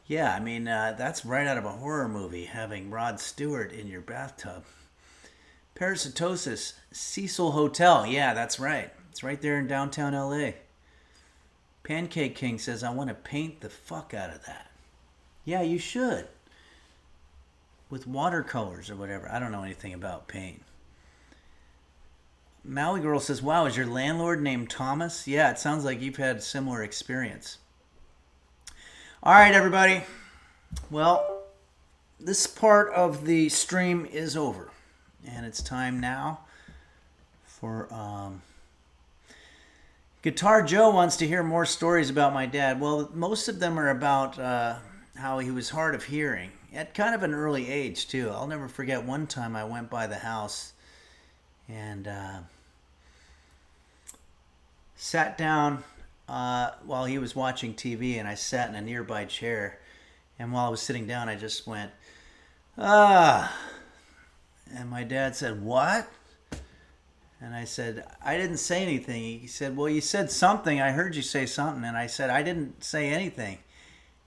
Yeah, I mean, that's right out of a horror movie, having Rod Stewart in your bathtub. Parasitosis, Cecil Hotel. Yeah, that's right. It's right there in downtown LA. Pancake King says, I want to paint the fuck out of that. Yeah, you should. With watercolors or whatever. I don't know anything about paint. Maui Girl says, wow, is your landlord named Thomas? Yeah, it sounds like you've had a similar experience. All right, everybody. Well, this part of the stream is over. And it's time now for... Guitar Joe wants to hear more stories about my dad. Well, most of them are about how he was hard of hearing. At kind of an early age, too. I'll never forget one time I went by the house and sat down while he was watching TV, and I sat in a nearby chair. And while I was sitting down, I just went, ah. And my dad said, what? And I said, I didn't say anything. He said, well, you said something. I heard you say something. And I said, I didn't say anything.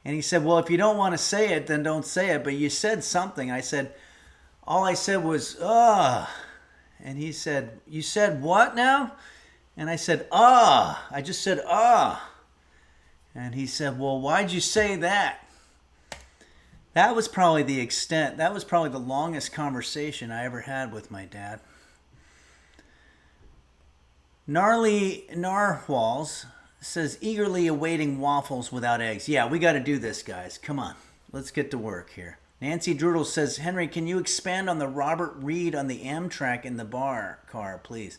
And he said, well, if you don't want to say it, then don't say it. But you said something. I said, all I said was, ugh. And he said, you said what now? And I said, ah. I just said, ah. And he said, well, why'd you say that? That was probably the extent. That was probably the longest conversation I ever had with my dad. Gnarly Narwhals says, eagerly awaiting waffles without eggs. Yeah, we got to do this, guys. Come on. Let's get to work here. Nancy Drudel says, Henry, can you expand on the Robert Reed on the Amtrak in the bar car, please?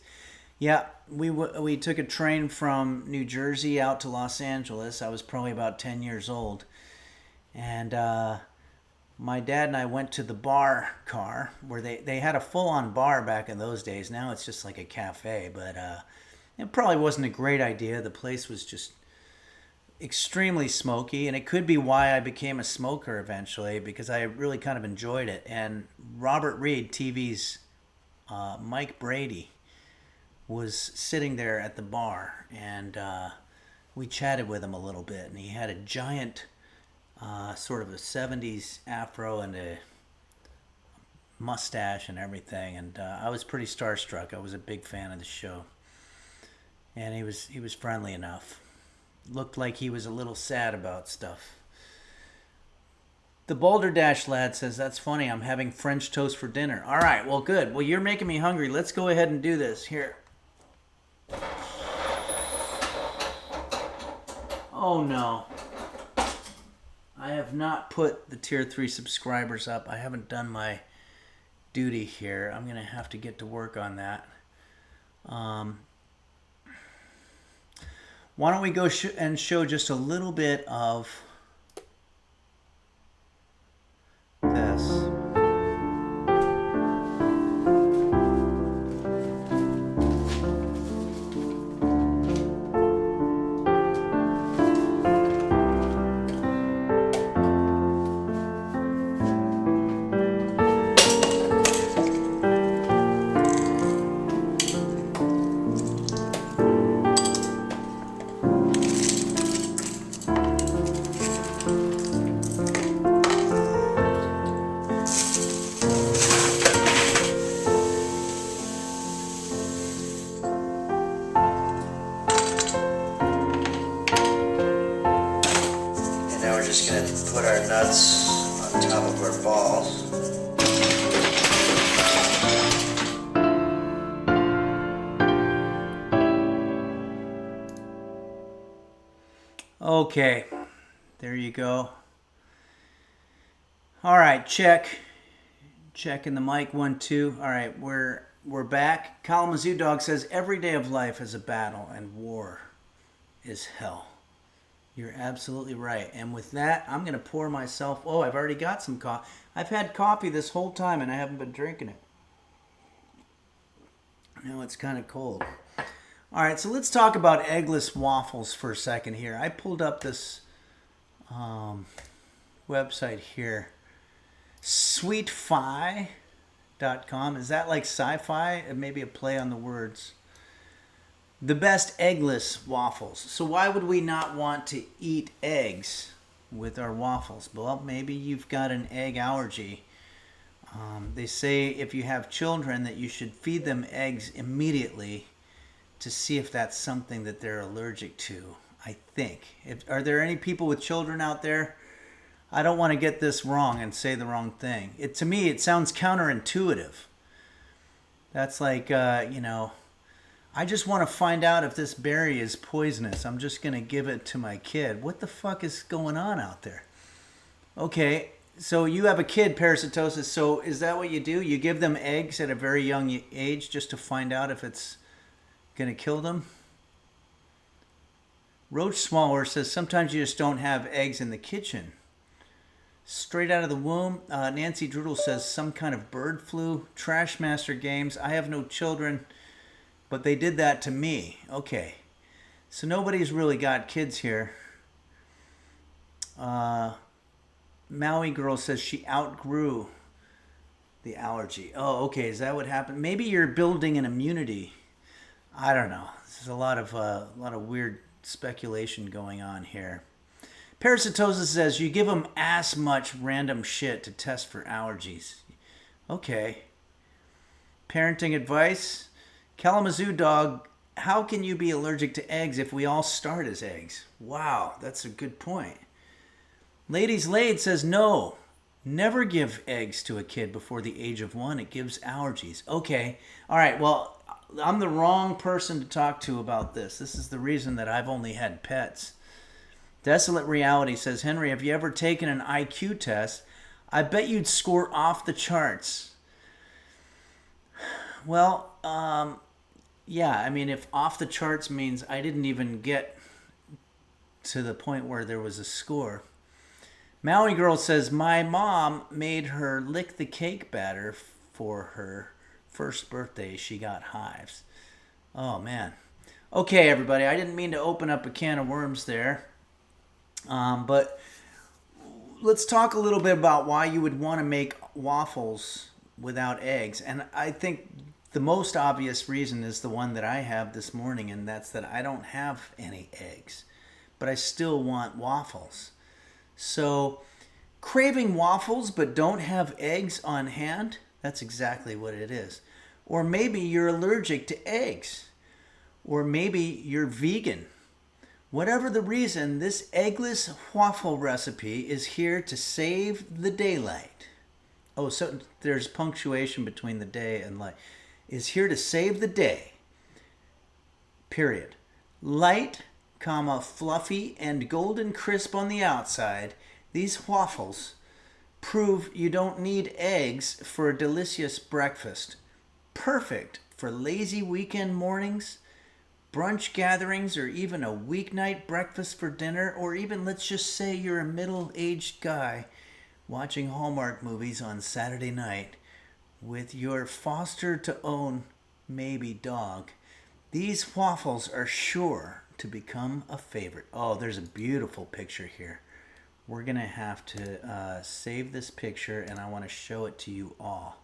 Yeah, we took a train from New Jersey out to Los Angeles. I was probably about 10 years old. And my dad and I went to the bar car where they had a full-on bar back in those days. Now it's just like a cafe, but it probably wasn't a great idea. The place was just extremely smoky, and it could be why I became a smoker eventually, because I really kind of enjoyed it. And Robert Reed, TV's Mike Brady, was sitting there at the bar, and we chatted with him a little bit, and he had a giant sort of a 70s afro and a mustache and everything, and I was pretty starstruck. I was a big fan of the show, and he was friendly enough. Looked like he was a little sad about stuff. The Boulder Dash lad says, that's funny, I'm having French toast for dinner. All right, well, good. Well, you're making me hungry. Let's go ahead and do this. Here. Oh, no. I have not put the Tier 3 subscribers up. I haven't done my duty here. I'm going to have to get to work on that. Why don't we go and show just a little bit of this. just going to put our nuts on top of our balls. Okay, there you go. All right, check. Checking the mic, 1, 2. All right, we're back. Kalamazoo Dog says every day of life is a battle and war is hell. You're absolutely right. And with that, I'm going to pour myself. Oh, I've already got some coffee. I've had coffee this whole time and I haven't been drinking it. Now it's kind of cold. All right, so let's talk about eggless waffles for a second here. I pulled up this website here. Sweetfi.com. Is that like sci-fi? Maybe a play on the words. The best eggless waffles. So why would we not want to eat eggs with our waffles? Well, maybe you've got an egg allergy. They say if you have children that you should feed them eggs immediately to see if that's something that they're allergic to, I think. Are there any people with children out there? I don't want to get this wrong and say the wrong thing. To me, it sounds counterintuitive. That's like, I just want to find out if this berry is poisonous. I'm just going to give it to my kid. What the fuck is going on out there? Okay, so you have a kid, parasitosis. So is that what you do? You give them eggs at a very young age just to find out if it's going to kill them? Roach Smaller says sometimes you just don't have eggs in the kitchen. Straight out of the womb. Nancy Droodle says some kind of bird flu. Trashmaster Games. I have no children, but they did that to me. Okay. So nobody's really got kids here. Maui Girl says she outgrew the allergy. Oh, okay. Is that what happened? Maybe you're building an immunity. I don't know. There's a lot of weird speculation going on here. Parasitosis says you give them ass much random shit to test for allergies. Okay. Parenting advice. Kalamazoo Dog, how can you be allergic to eggs if we all start as eggs? Wow, that's a good point. Ladies Laid says no. Never give eggs to a kid before the age of 1. It gives allergies. Okay. All right, well, I'm the wrong person to talk to about this. This is the reason that I've only had pets. Desolate Reality says, Henry, have you ever taken an IQ test? I bet you'd score off the charts. Well, yeah, I mean, if off the charts means I didn't even get to the point where there was a score. Maui Girl says, my mom made her lick the cake batter for her first birthday. She got hives. Oh, man. Okay, everybody, I didn't mean to open up a can of worms there. But let's talk a little bit about why you would want to make waffles without eggs. And I think the most obvious reason is the one that I have this morning, and that's that I don't have any eggs, but I still want waffles. So craving waffles but don't have eggs on hand, that's exactly what it is. Or maybe you're allergic to eggs. Or maybe you're vegan. Whatever the reason, this eggless waffle recipe is here to save the daylight. Oh, so there's punctuation between the day and light. Is here to save the day. Period. Light, comma, fluffy and golden crisp on the outside, these waffles prove you don't need eggs for a delicious breakfast. Perfect for lazy weekend mornings, brunch gatherings, or even a weeknight breakfast for dinner, or even, let's just say, you're a middle-aged guy watching Hallmark movies on Saturday night with your foster-to-own maybe dog. These waffles are sure to become a favorite. Oh, there's a beautiful picture here. We're going to have to save this picture, and I want to show it to you all.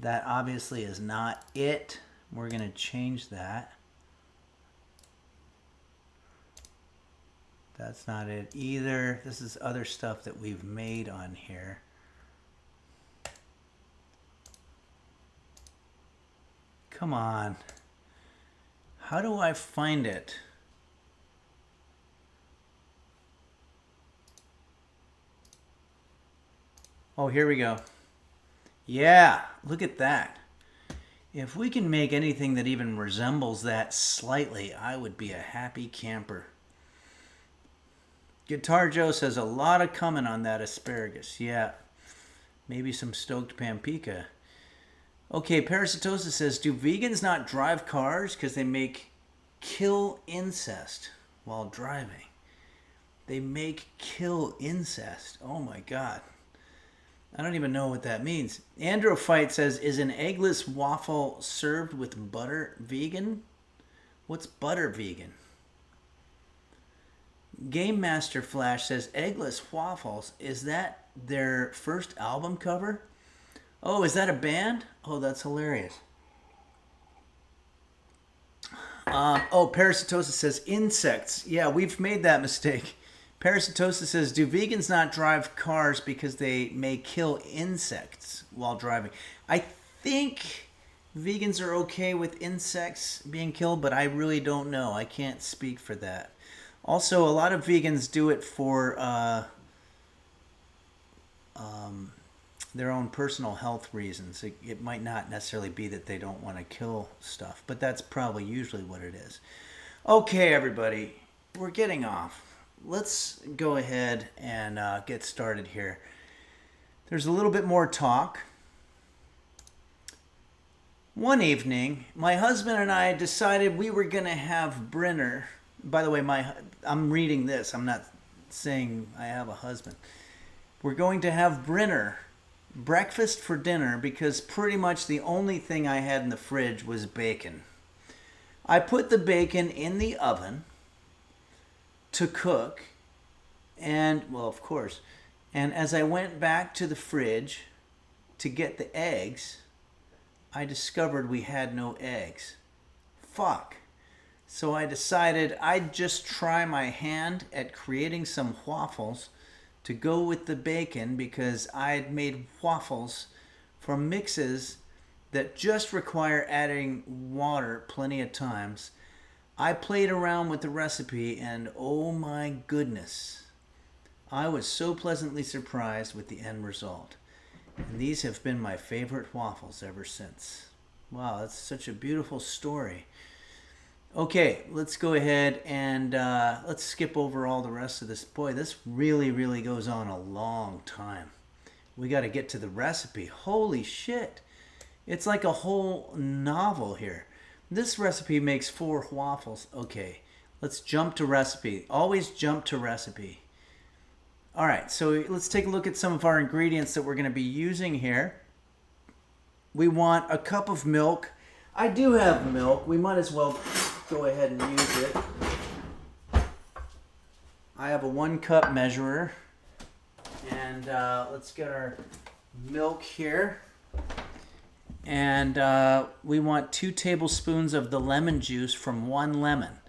That obviously is not it. We're going to change that. That's not it either. This is other stuff that we've made on here. Come on. How do I find it? Oh, here we go. Yeah, look at that. If we can make anything that even resembles that slightly, I would be a happy camper. Guitar Joe says a lot of coming on that asparagus. Yeah, maybe some stoked pampika. Okay, Parasitosis says, do vegans not drive cars because they make kill incest while driving? They make kill incest. Oh my God. I don't even know what that means. Androphyte says, is an eggless waffle served with butter vegan? What's butter vegan? Game Master Flash says, eggless waffles, is that their first album cover? Oh, is that a band? Oh, that's hilarious. Parasitosis says, insects. Yeah, we've made that mistake. Parasitosis says, do vegans not drive cars because they may kill insects while driving? I think vegans are okay with insects being killed, but I really don't know. I can't speak for that. Also, a lot of vegans do it for their own personal health reasons. It might not necessarily be that they don't want to kill stuff, but that's probably usually what it is. Okay, everybody, we're getting off. Let's go ahead and get started here. There's a little bit more talk. One evening, my husband and I decided we were going to have Brenner. By the way, I'm reading this. I'm not saying I have a husband. We're going to have Brenner breakfast for dinner because pretty much the only thing I had in the fridge was bacon. I put the bacon in the oven to cook, and well, of course, and as I went back to the fridge to get the eggs, I discovered we had no eggs. Fuck. So I decided I'd just try my hand at creating some waffles to go with the bacon because I'd made waffles from mixes that just require adding water plenty of times. I played around with the recipe and oh my goodness, I was so pleasantly surprised with the end result. And these have been my favorite waffles ever since. Wow, that's such a beautiful story. Okay, let's go ahead and let's skip over all the rest of this. Boy, this really, really goes on a long time. We got to get to the recipe. Holy shit. It's like a whole novel here. This recipe makes 4 waffles. Okay, let's jump to recipe. Always jump to recipe. All right, so let's take a look at some of our ingredients that we're going to be using here. We want a cup of milk. I do have milk. We might as well go ahead and use it. I have a 1 cup measurer. And let's get our milk here. And we want 2 tablespoons of the lemon juice from 1 lemon.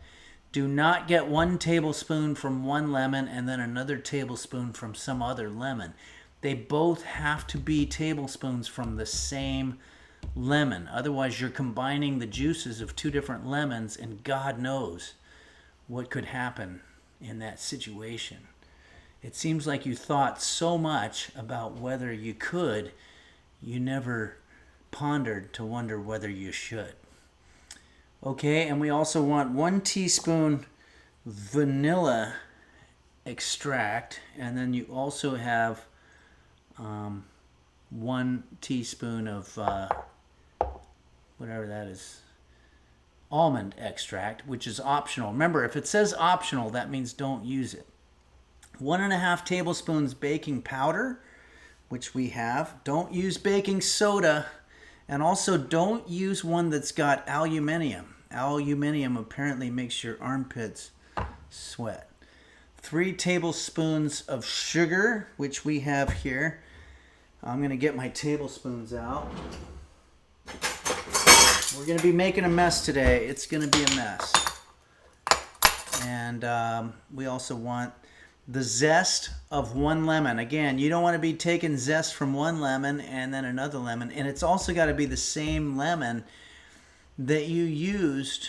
Do not get 1 tablespoon from 1 lemon and then another tablespoon from some other lemon. They both have to be tablespoons from the same lemon. Otherwise, you're combining the juices of 2 different lemons, and God knows what could happen in that situation. It seems like you thought so much about whether you could, you never pondered to wonder whether you should. Okay, and we also want 1 teaspoon vanilla extract, and then you also have 1 teaspoon of whatever that is, almond extract, which is optional. Remember, if it says optional, that means don't use it. 1.5 tablespoons baking powder, which we have. Don't use baking soda. And also don't use one that's got aluminium. Aluminium apparently makes your armpits sweat. 3 tablespoons of sugar, which we have here. I'm going to get my tablespoons out. We're going to be making a mess today. It's going to be a mess. And we also want the zest of 1 lemon. Again, you don't want to be taking zest from 1 lemon and then another lemon. And it's also got to be the same lemon that you used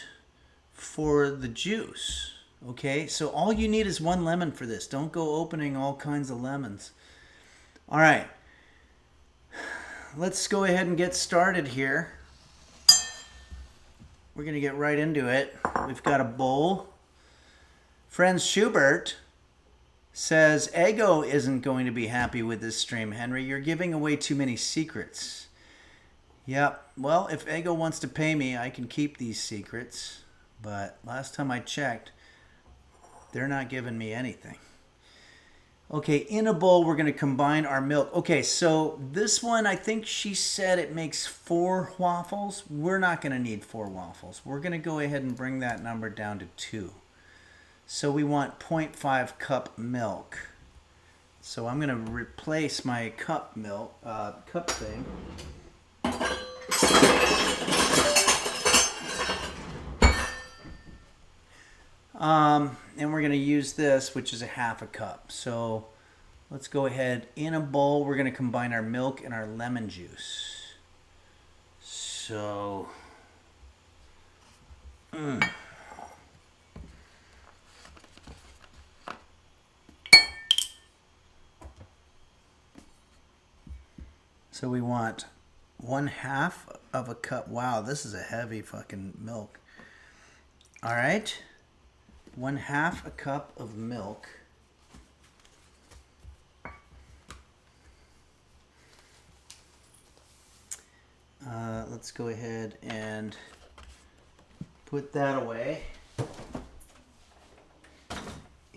for the juice. Okay, so all you need is 1 lemon for this. Don't go opening all kinds of lemons. All right, let's go ahead and get started here. We're going to get right into it. We've got a bowl. Franz Schubert says, Ego isn't going to be happy with this stream, Henry. You're giving away too many secrets. Yep. Well, if Ego wants to pay me, I can keep these secrets. But last time I checked, they're not giving me anything. Okay, in a bowl, we're going to combine our milk. Okay, so this one, I think she said it makes 4 waffles. We're not going to need 4 waffles. We're going to go ahead and bring that number down to 2. So we want 0.5 cup milk. So I'm going to replace my cup thing. And we're going to use this, which is a 1/2 cup. So let's go ahead. In a bowl, we're going to combine our milk and our lemon juice. So, so we want 1/2 of a cup. Wow, this is a heavy fucking milk. All right. 1/2 a cup of milk. Let's go ahead and put that away.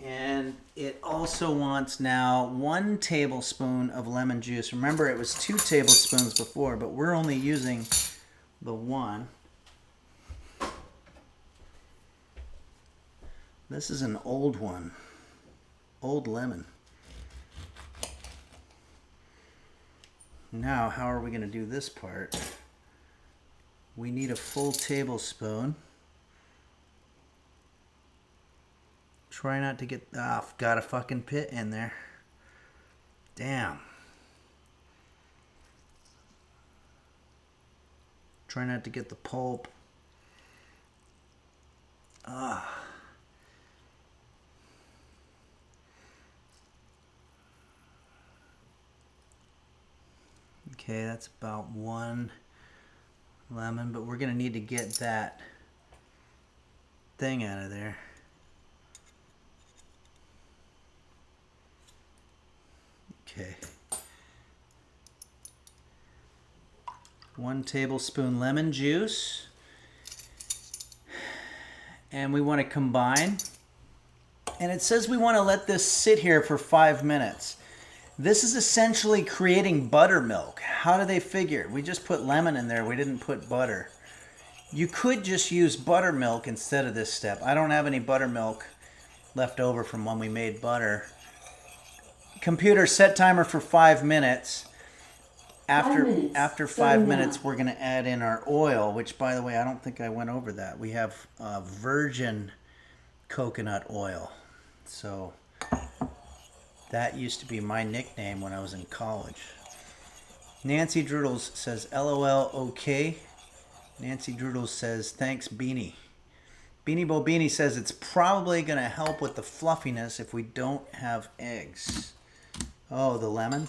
And it also wants now 1 tablespoon of lemon juice. Remember, it was 2 tablespoons before, but we're only using the 1. This is an old one. Old lemon. Now, how are we going to do this part? We need a full tablespoon. Try not to get... Ah, got a fucking pit in there. Damn. Try not to get the pulp. Ah. Okay, that's about 1 lemon, but we're going to need to get that thing out of there. Okay. 1 tablespoon lemon juice. And we want to combine. And it says we want to let this sit here for 5 minutes. This is essentially creating buttermilk. How do they figure? We just put lemon in there. We didn't put butter. You could just use buttermilk instead of this step. I don't have any buttermilk left over from when we made butter. Computer, set timer for 5 minutes. After 5 minutes, we're going to add in our oil, which, by the way, I don't think I went over that. We have virgin coconut oil. So that used to be my nickname when I was in college. Nancy Droodles says, LOL, okay. Nancy Droodles says, thanks, Beanie. Beanie Bo Beanie says it's probably going to help with the fluffiness if we don't have eggs. Oh, the lemon?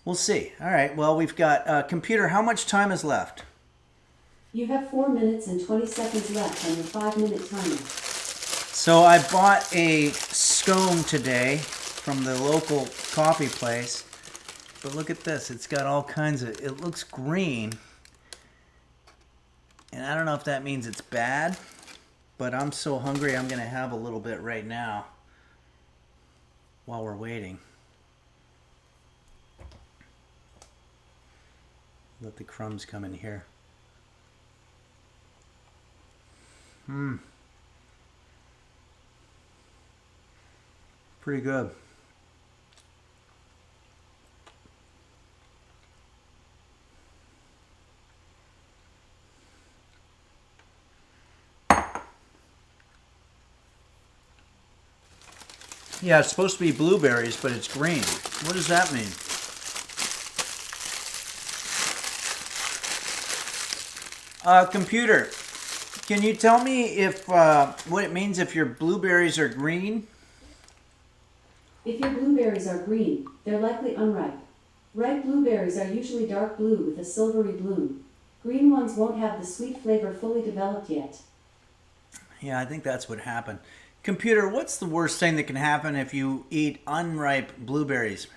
We'll see. All right, well, we've got... computer, how much time is left? You have 4 minutes and 20 seconds left on your 5-minute timer. So I bought a scone today from the local coffee place. But look at this. It's got all kinds of... It looks green. And I don't know if that means it's bad. But I'm so hungry I'm going to have a little bit right now. While we're waiting. Let the crumbs come in here. Pretty good. Yeah, it's supposed to be blueberries, but it's green. What does that mean? Computer, can you tell me if what it means if your blueberries are green? If your blueberries are green, they're likely unripe. Ripe blueberries are usually dark blue with a silvery bloom. Green ones won't have the sweet flavor fully developed yet. Yeah, I think that's what happened. Computer, what's the worst thing that can happen if you eat unripe blueberries?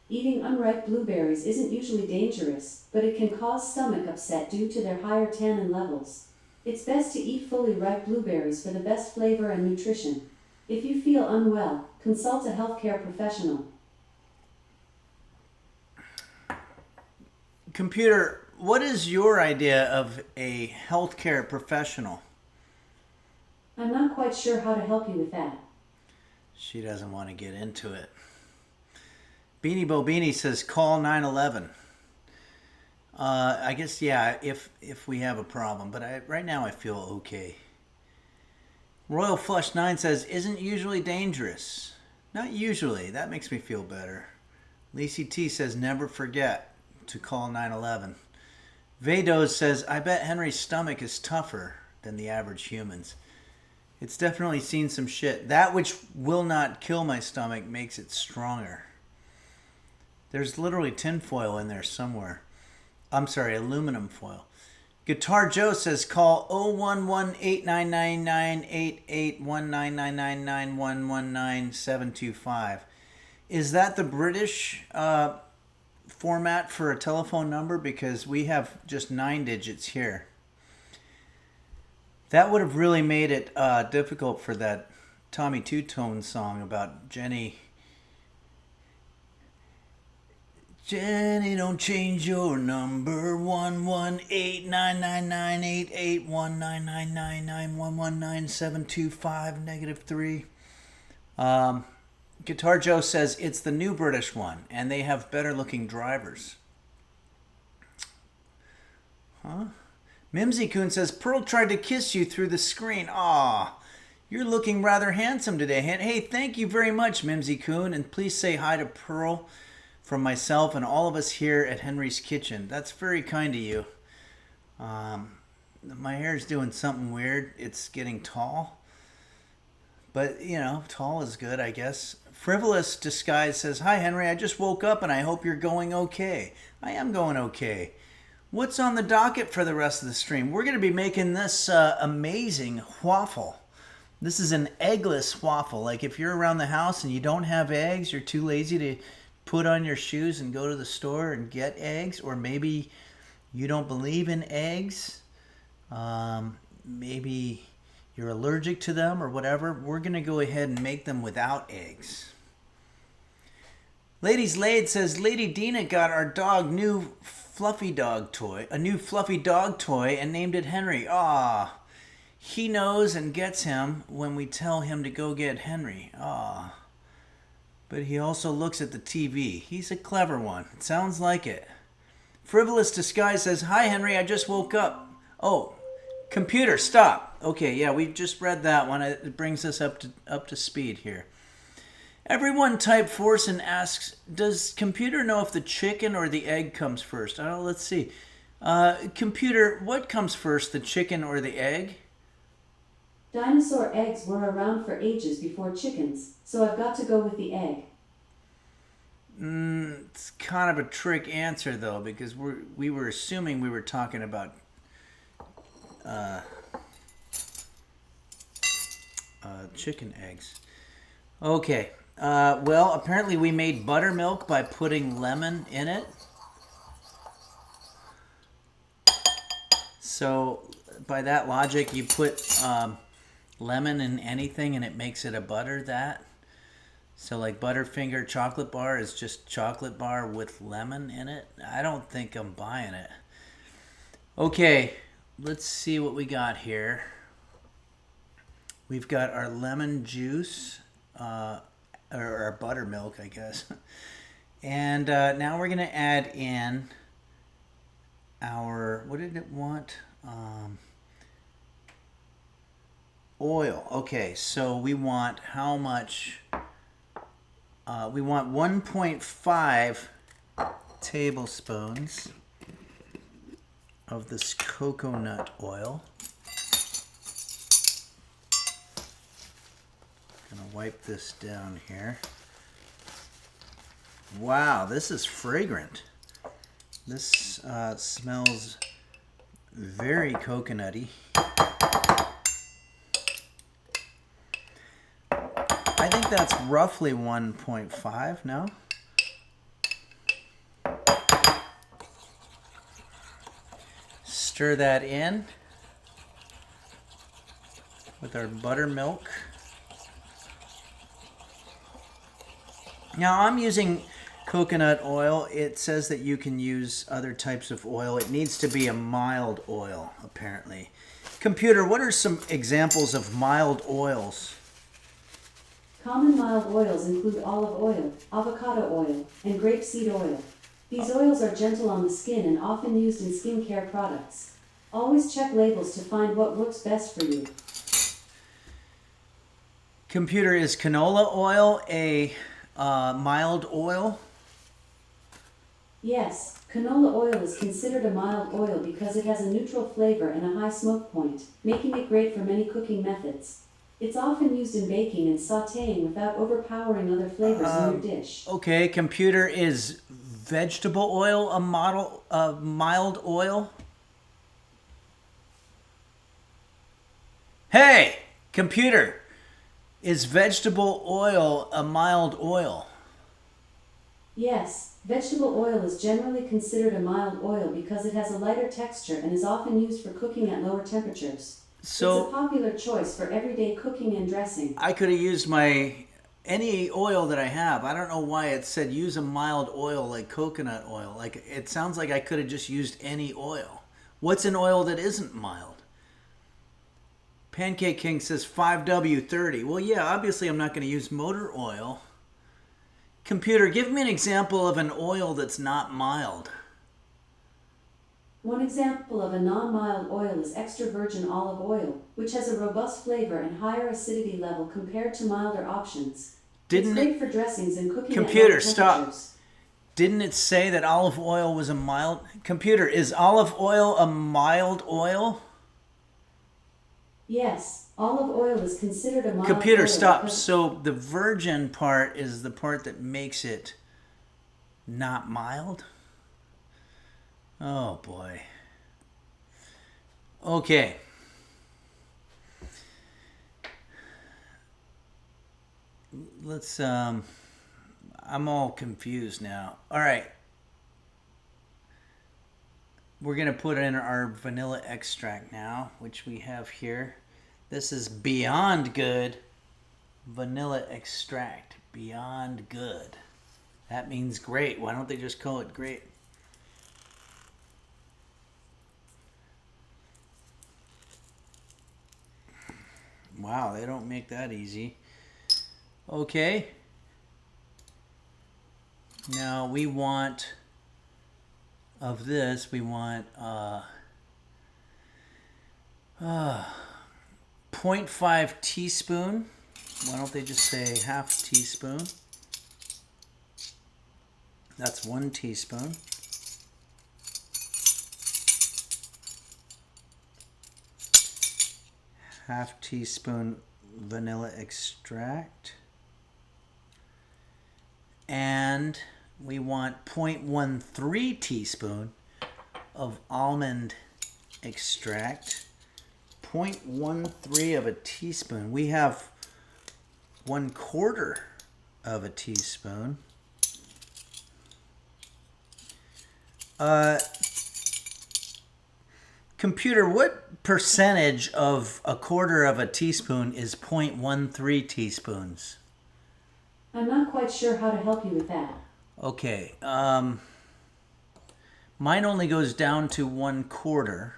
Eating unripe blueberries isn't usually dangerous, but it can cause stomach upset due to their higher tannin levels. It's best to eat fully ripe blueberries for the best flavor and nutrition. If you feel unwell, consult a healthcare professional. Computer, what is your idea of a healthcare professional? I'm not quite sure how to help you with that. She doesn't want to get into it. Beanie Bobini says call 911. I guess, yeah, if we have a problem. But right now I feel okay. Royal Flush 9 says, isn't usually dangerous. Not usually. That makes me feel better. Lacey T says, never forget to call 911. Vados says, I bet Henry's stomach is tougher than the average human's. It's definitely seen some shit. That which will not kill my stomach makes it stronger. There's literally tinfoil in there somewhere. I'm sorry, aluminum foil. Guitar Joe says call 011-8999-8819999119-725. Is that the British format for a telephone number? Because we have just 9 digits here. That would have really made it difficult for that Tommy Two-Tone song about Jenny. Jenny, don't change your number. 118998811999119-725 -3. Guitar Joe says it's the new British one, and they have better looking drivers. Huh? Mimsy Coon says Pearl tried to kiss you through the screen. Aw, you're looking rather handsome today. Hey, thank you very much, Mimsy Coon, and please say hi to Pearl from myself and all of us here at Henry's Kitchen. That's very kind of you. My hair's doing something weird. It's getting tall. But, you know, tall is good, I guess. Frivolous Disguise says, hi, Henry. I just woke up and I hope you're going okay. I am going okay. What's on the docket for the rest of the stream? We're going to be making this amazing waffle. This is an eggless waffle. Like if you're around the house and you don't have eggs, you're too lazy to put on your shoes and go to the store and get eggs, or maybe you don't believe in eggs, maybe you're allergic to them or whatever, we're going to go ahead and make them without eggs. Ladies Laid says, Lady Dina got our dog a new fluffy dog toy and named it Henry. Ah, he knows and gets him when we tell him to go get Henry. Ah. But he also looks at the TV. He's a clever one. It sounds like it. Frivolous Disguise says, hi, Henry, I just woke up. Oh, computer, stop. Okay, yeah, we just read that one. It brings us up to speed here. Everyone type force and asks, does computer know if the chicken or the egg comes first? Oh, let's see. Computer, what comes first, the chicken or the egg? Dinosaur eggs were around for ages before chickens, so I've got to go with the egg. It's kind of a trick answer, though, because we were assuming we were talking about chicken eggs. Okay. Well, apparently we made buttermilk by putting lemon in it. So, by that logic, you put lemon in anything and it makes it a butter that. So like Butterfinger chocolate bar is just chocolate bar with lemon in it. I don't think I'm buying it. Okay, let's see what we got here. We've got our lemon juice, or our buttermilk, I guess. And now we're going to add in our, what did it want? Oil. Okay, so we want how much? We want 1.5 tablespoons of this coconut oil. Gonna wipe this down here. Wow, this is fragrant. This smells very coconutty. I think that's roughly 1.5, no? Stir that in with our buttermilk. Now I'm using coconut oil. It says that you can use other types of oil. It needs to be a mild oil, apparently. Computer, what are some examples of mild oils? Common mild oils include olive oil, avocado oil, and grapeseed oil. These oils are gentle on the skin and often used in skincare products. Always check labels to find what works best for you. Computer, is canola oil a mild oil? Yes, canola oil is considered a mild oil because it has a neutral flavor and a high smoke point, making it great for many cooking methods. It's often used in baking and sautéing without overpowering other flavors in your dish. Okay, computer, is vegetable oil a mild oil? Hey, computer, is vegetable oil a mild oil? Yes, vegetable oil is generally considered a mild oil because it has a lighter texture and is often used for cooking at lower temperatures. So it's a popular choice for everyday cooking and dressing. I could have used any oil that I have. I don't know why it said use a mild oil like coconut oil. Like, it sounds like I could have just used any oil. What's an oil that isn't mild? Pancake King says 5W30. Well, yeah, obviously I'm not going to use motor oil. Computer, give me an example of an oil that's not mild. One example of a non-mild oil is extra virgin olive oil, which has a robust flavor and higher acidity level compared to milder options. It's great for dressings and cooking at low Computer, temperatures. stop. Didn't it say that olive oil was a mild? Computer, is olive oil a mild oil? Yes, olive oil is considered a mild oil. Computer, stop. So the virgin part is the part that makes it not mild? Oh boy. Okay. Let's I'm all confused now. All right. We're going to put in our vanilla extract now, which we have here. This is Beyond Good vanilla extract. Beyond Good. That means great. Why don't they just call it great? Wow, they don't make that easy. Okay. Now we want, of this, we want 0.5 teaspoon. Why don't they just say half teaspoon? That's 1 teaspoon. Half teaspoon vanilla extract. And we want 0.13 teaspoon of almond extract. 0.13 of a teaspoon. We have 1/4 of a teaspoon. Computer, what percentage of 1/4 of a teaspoon is 0.13 teaspoons? I'm not quite sure how to help you with that. Okay. Mine only goes down to 1/4.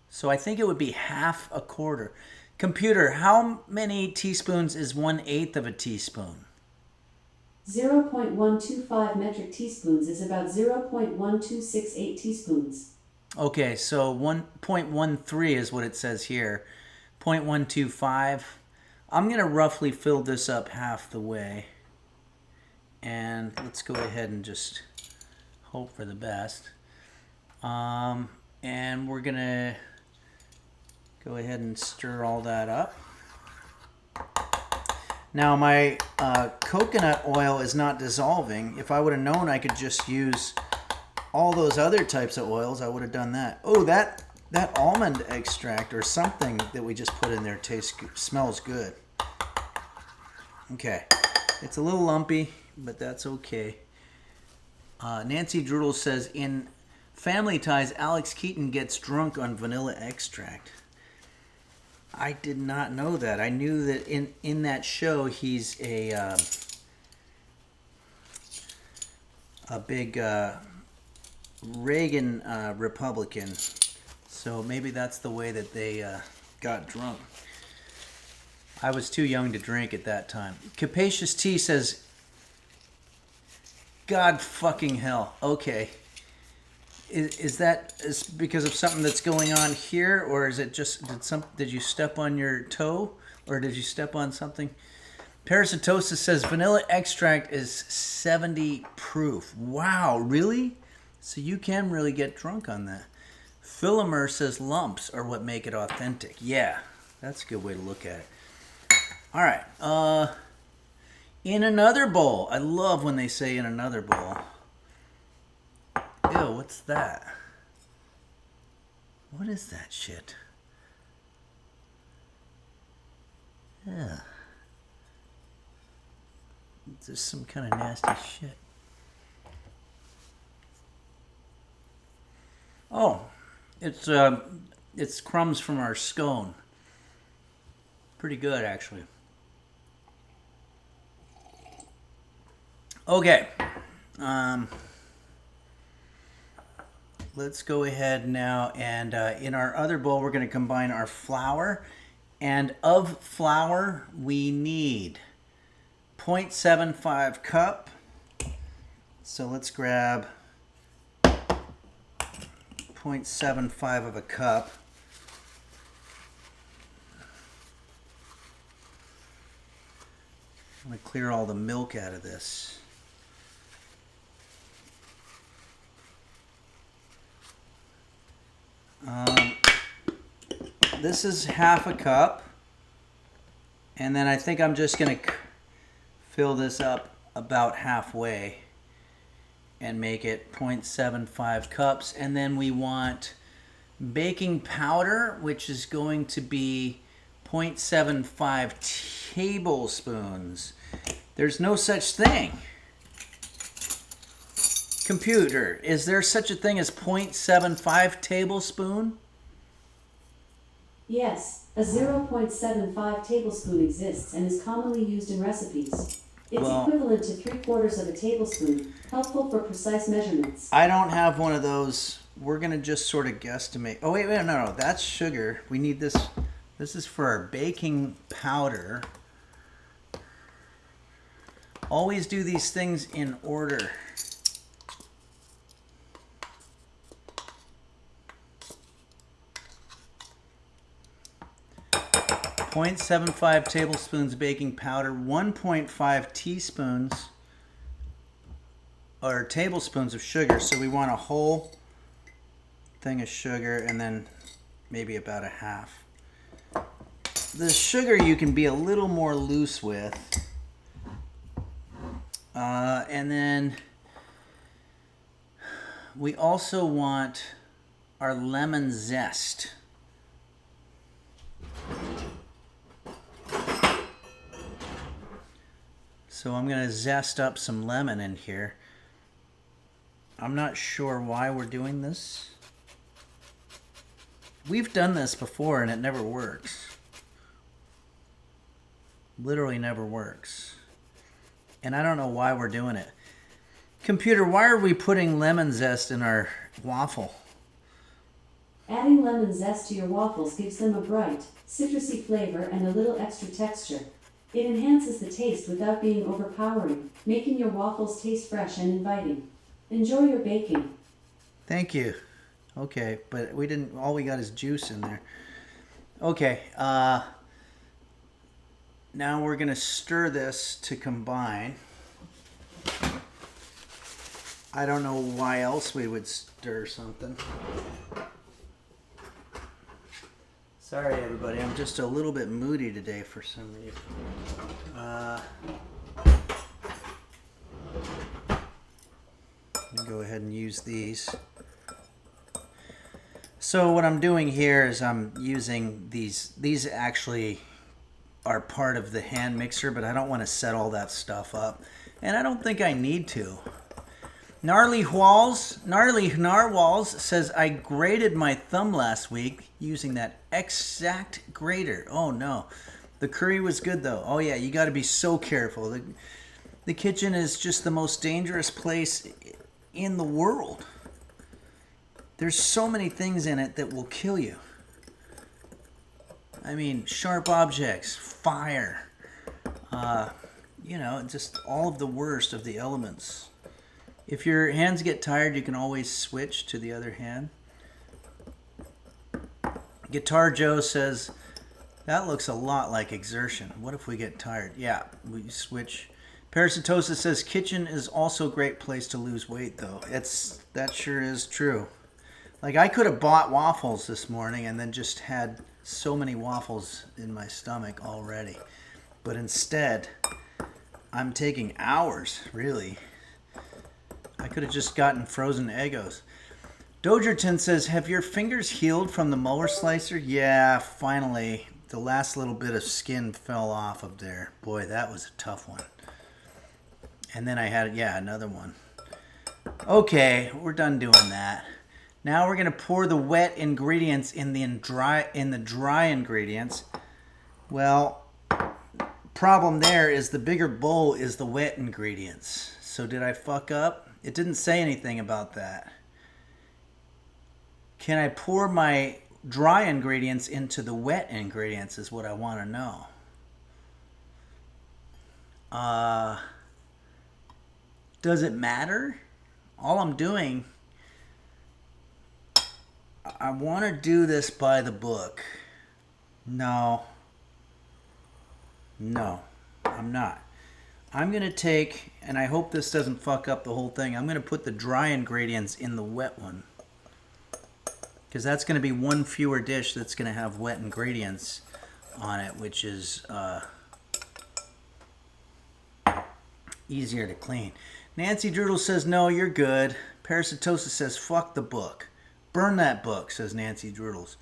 So I think it would be half a quarter. Computer, how many teaspoons is 1/8 of a teaspoon? 0.125 metric teaspoons is about 0.1268 teaspoons. Okay, so 1.13 is what it says here. 0.125. I'm going to roughly fill this up half the way. And let's go ahead and just hope for the best. And we're going to go ahead and stir all that up. Now my coconut oil is not dissolving. If I would have known I could just use all those other types of oils, I would have done that. Oh, that almond extract or something that we just put in there smells good. Okay, it's a little lumpy, but that's okay. Nancy Droodle says, in Family Ties, Alex Keaton gets drunk on vanilla extract. I did not know that. I knew that in that show he's a big Reagan Republican. So maybe that's the way that they got drunk. I was too young to drink at that time. Capacious T says, God fucking hell. Okay. Is that because of something that's going on here, or is it just did you step on your toe, or did you step on something? Parasitosis says vanilla extract is 70 proof. Wow, really? So you can really get drunk on that. Philomer says lumps are what make it authentic. Yeah, that's a good way to look at it. All right. In another bowl. I love when they say in another bowl. Ew, what's that? What is that shit? Yeah. There's some kind of nasty shit. Oh, it's crumbs from our scone. Pretty good, actually. Okay. Let's go ahead now, and in our other bowl we're going to combine our flour, and of flour we need 0.75 cup. So let's grab 0.75 of a cup. I'm going to clear all the milk out of this. This is half a cup, and then I think I'm just going to fill this up about halfway and make it 0.75 cups. And then we want baking powder, which is going to be 0.75 tablespoons. There's no such thing. Computer, is there such a thing as 0.75 tablespoon? Yes, a 0.75 tablespoon exists and is commonly used in recipes. It's equivalent to 3/4 of a tablespoon, helpful for precise measurements. I don't have one of those. We're going to just sort of guesstimate. Oh, wait, no, that's sugar. We need this. This is for our baking powder. Always do these things in order. .75 tablespoons baking powder, 1.5 teaspoons or tablespoons of sugar. So we want a whole thing of sugar and then maybe about a half. The sugar you can be a little more loose with. And then we also want our lemon zest. So I'm going to zest up some lemon in here. I'm not sure why we're doing this. We've done this before and it never works. Literally never works. And I don't know why we're doing it. Computer, why are we putting lemon zest in our waffle? Adding lemon zest to your waffles gives them a bright, citrusy flavor and a little extra texture. It enhances the taste without being overpowering, making your waffles taste fresh and inviting. Enjoy your baking. Thank you. Okay, but we didn't, all we got is juice in there. Okay, now we're going to stir this to combine. I don't know why else we would stir something. Sorry, everybody. I'm just a little bit moody today for some reason. Let me go ahead and use these. So what I'm doing here is I'm using these. These actually are part of the hand mixer, but I don't want to set all that stuff up. And I don't think I need to. Gnarly Narwhals says, I grated my thumb last week using that exact grater. Oh no. The curry was good though. Oh yeah, you got to be so careful. The kitchen is just the most dangerous place in the world. There's so many things in it that will kill you. I mean, sharp objects, fire, you know, just all of the worst of the elements. If your hands get tired, you can always switch to the other hand. Guitar Joe says, that looks a lot like exertion. What if we get tired? Yeah, we switch. Parasitosis says, kitchen is also a great place to lose weight, though. That sure is true. Like, I could have bought waffles this morning and then just had so many waffles in my stomach already. But instead, I'm taking hours, really. I could have just gotten frozen Eggos. Dogerton says, have your fingers healed from the mower slicer? Yeah, finally. The last little bit of skin fell off of there. Boy, that was a tough one. And then I had, yeah, another one. Okay, we're done doing that. Now we're going to pour the wet ingredients in the dry ingredients. Well, problem there is the bigger bowl is the wet ingredients. So did I fuck up? It didn't say anything about that. Can I pour my dry ingredients into the wet ingredients is what I want to know. Does it matter? All I'm doing, I want to do this by the book. No, I'm not. I'm going to take, and I hope this doesn't fuck up the whole thing, I'm going to put the dry ingredients in the wet one. Because that's going to be one fewer dish that's going to have wet ingredients on it, which is easier to clean. Nancy Droodle says, no, you're good. Parasitosis says, fuck the book. Burn that book, says Nancy Droodles.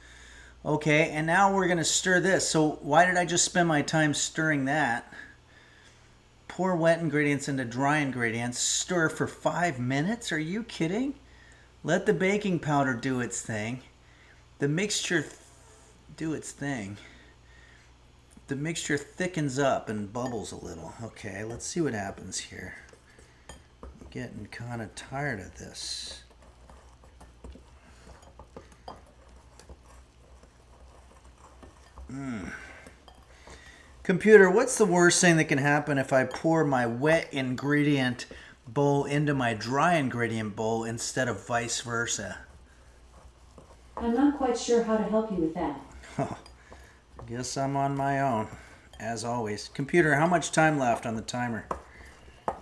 Okay, and now we're going to stir this. So why did I just spend my time stirring that? Pour wet ingredients into dry ingredients. Stir for 5 minutes? Are you kidding? Let the baking powder do its thing. The mixture do its thing. The mixture thickens up and bubbles a little. Okay, let's see what happens here. I'm getting kind of tired of this. Computer, what's the worst thing that can happen if I pour my wet ingredient bowl into my dry ingredient bowl instead of vice versa? I'm not quite sure how to help you with that. Guess I'm on my own, as always. Computer, how much time left on the timer?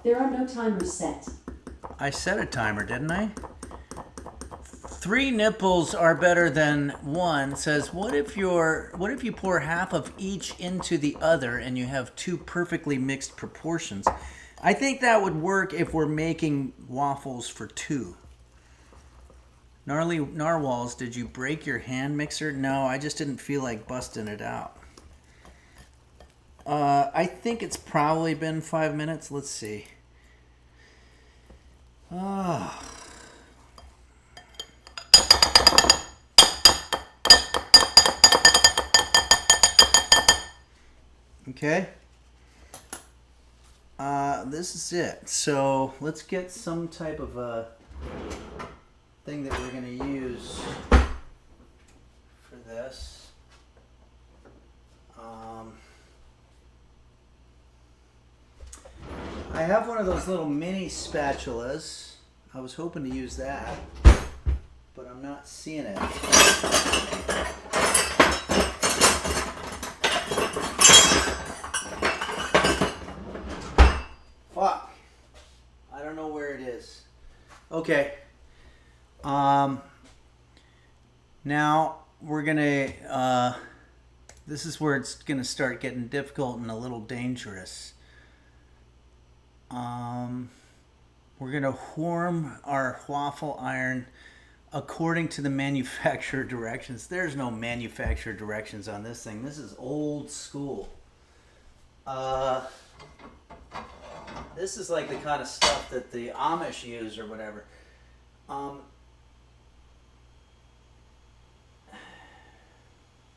There are no timers set. I set a timer, didn't I? 3 nipples are better than 1 says, what if you pour half of each into the other and you have 2 perfectly mixed proportions? I think that would work if we're making waffles for 2. Gnarly Narwhals, did you break your hand mixer? No, I just didn't feel like busting it out. I think it's probably been 5 minutes. Let's see. Okay. This is it. So let's get some type of a thing that we're going to use for this. I have one of those little mini spatulas. I was hoping to use that, but I'm not seeing it. Fuck. I don't know where it is. Okay. Now we're gonna This is where it's going to start getting difficult and a little dangerous. We're going to warm our waffle iron according to the manufacturer directions. There's no manufacturer directions on this thing. This is old school. This is like the kind of stuff that the Amish use or whatever.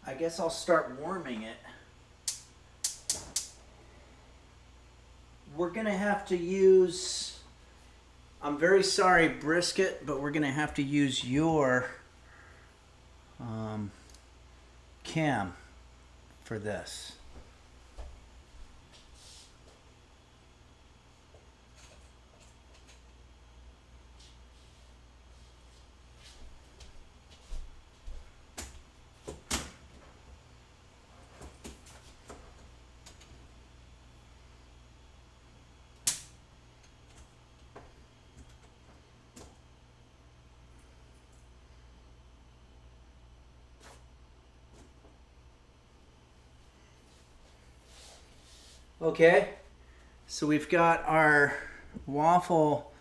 I guess I'll start warming it. We're going to have to use, I'm very sorry, brisket, but we're going to have to use your cam for this. Okay, so we've got our waffle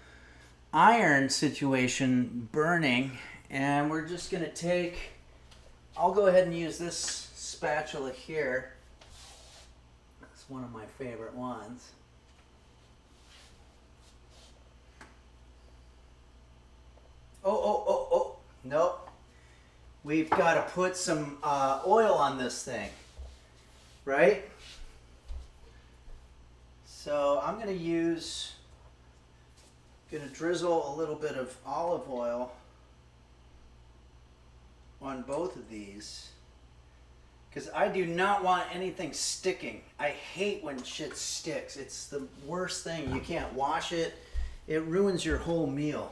iron situation burning, and we're just going to take, I'll go ahead and use this spatula here. That's one of my favorite ones. Oh, nope. We've got to put some oil on this thing, right? So I'm going to drizzle a little bit of olive oil on both of these, because I do not want anything sticking. I hate when shit sticks. It's the worst thing. You can't wash it. It ruins your whole meal.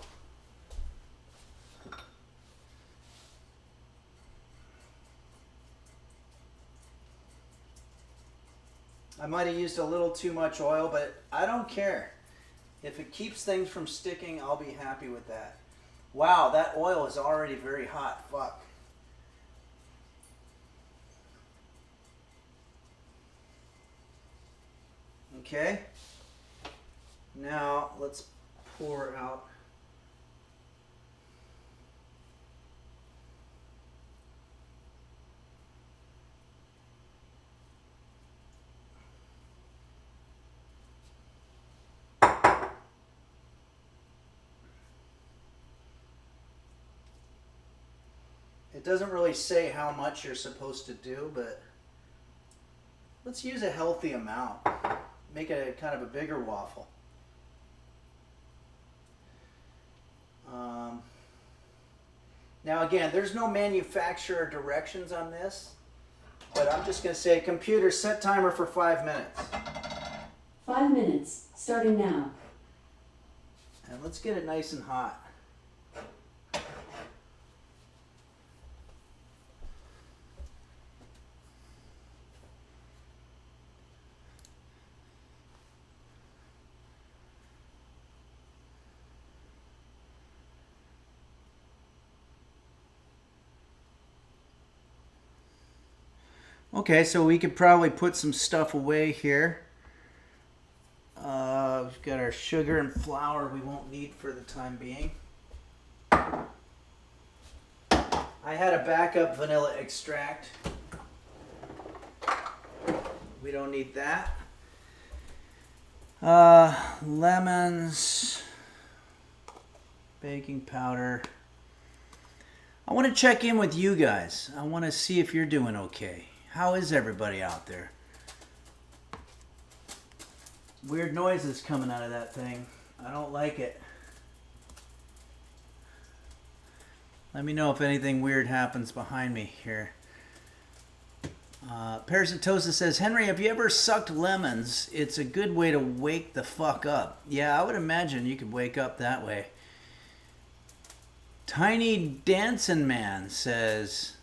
I might have used a little too much oil, but I don't care. If it keeps things from sticking, I'll be happy with that. Wow, that oil is already very hot. Fuck. Okay. Now let's pour out. It doesn't really say how much you're supposed to do, but let's use a healthy amount. Make it a kind of a bigger waffle. Now again, there's no manufacturer directions on this, but I'm just going to say, computer, set timer for 5 minutes. 5 minutes, starting now. And let's get it nice and hot. Okay, so we could probably put some stuff away here. We've got our sugar and flour we won't need for the time being. I had a backup vanilla extract. We don't need that. Lemons, baking powder. I want to check in with you guys. I want to see if you're doing okay. How is everybody out there? Weird noises coming out of that thing. I don't like it. Let me know if anything weird happens behind me here. Parasitosa says, Henry, have you ever sucked lemons? It's a good way to wake the fuck up. Yeah, I would imagine you could wake up that way. Tiny Dancing Man says,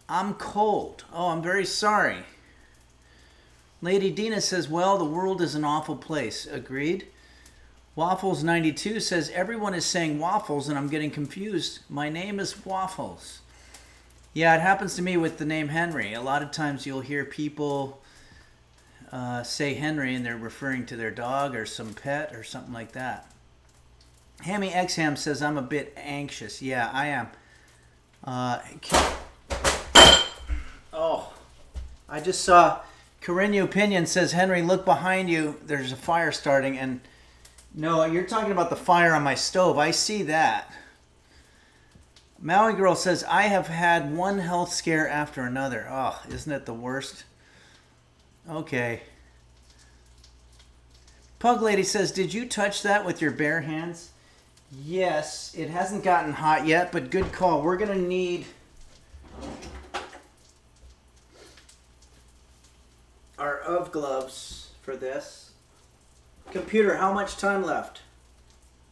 I'm cold. Oh, I'm very sorry. Lady Dina says, well, the world is an awful place. Agreed. Waffles 92 says, everyone is saying waffles and I'm getting confused. My name is Waffles. Yeah, it happens to me with the name Henry. A lot of times you'll hear people say Henry and they're referring to their dog or some pet or something like that. Hammy Xham says, I'm a bit anxious. Yeah, I am. I just saw Carreño Opinion says, Henry, look behind you. There's a fire starting. And no, you're talking about the fire on my stove. I see that. Maui Girl says, I have had one health scare after another. Oh, isn't it the worst? Okay. Pug Lady says, did you touch that with your bare hands? Yes, it hasn't gotten hot yet, but good call. We're going to need our UV gloves for this. Computer, how much time left?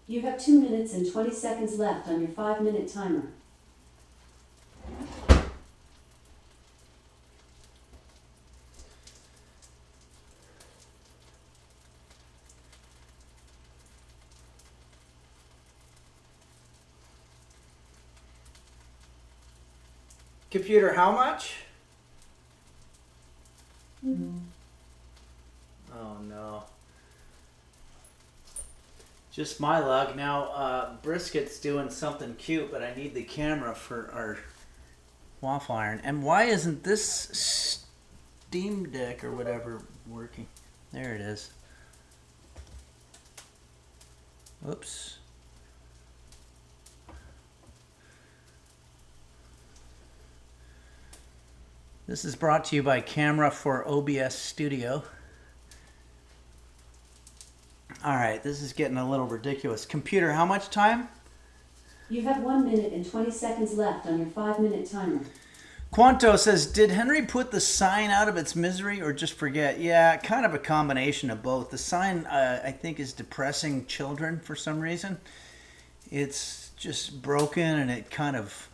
You have 2 minutes and 20 seconds left on your 5-minute timer. Computer, how much? Oh no. Just my luck. Now, Brisket's doing something cute, but I need the camera for our waffle iron. And why isn't this Steam Deck or whatever working? There it is. Oops. This is brought to you by Camera for OBS Studio. All right, this is getting a little ridiculous. Computer, how much time? You have 1 minute and 20 seconds left on your 5-minute timer. Quanto says, did Henry put the sign out of its misery or just forget? Yeah, kind of a combination of both. The sign, I think, is depressing children for some reason. It's just broken and it kind of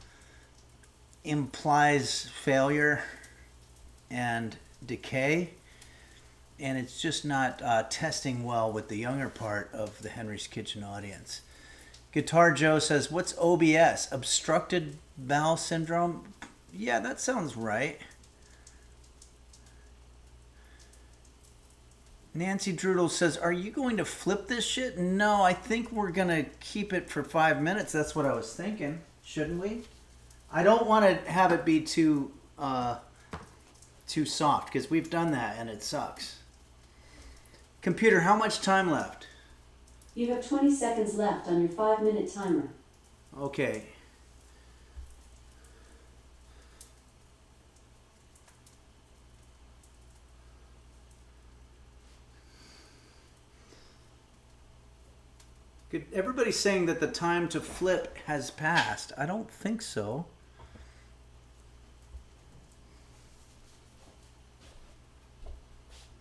implies failure and decay. And it's just not testing well with the younger part of the Henry's Kitchen audience. Guitar Joe says, what's OBS? Obstructed bowel syndrome? Yeah, that sounds right. Nancy Drudel says, are you going to flip this shit? No, I think we're going to keep it for 5 minutes. That's what I was thinking. Shouldn't we? I don't want to have it be too soft because we've done that and it sucks. Computer, how much time left? You have 20 seconds left on your 5-minute timer. Okay. Good. Everybody's saying that the time to flip has passed. I don't think so.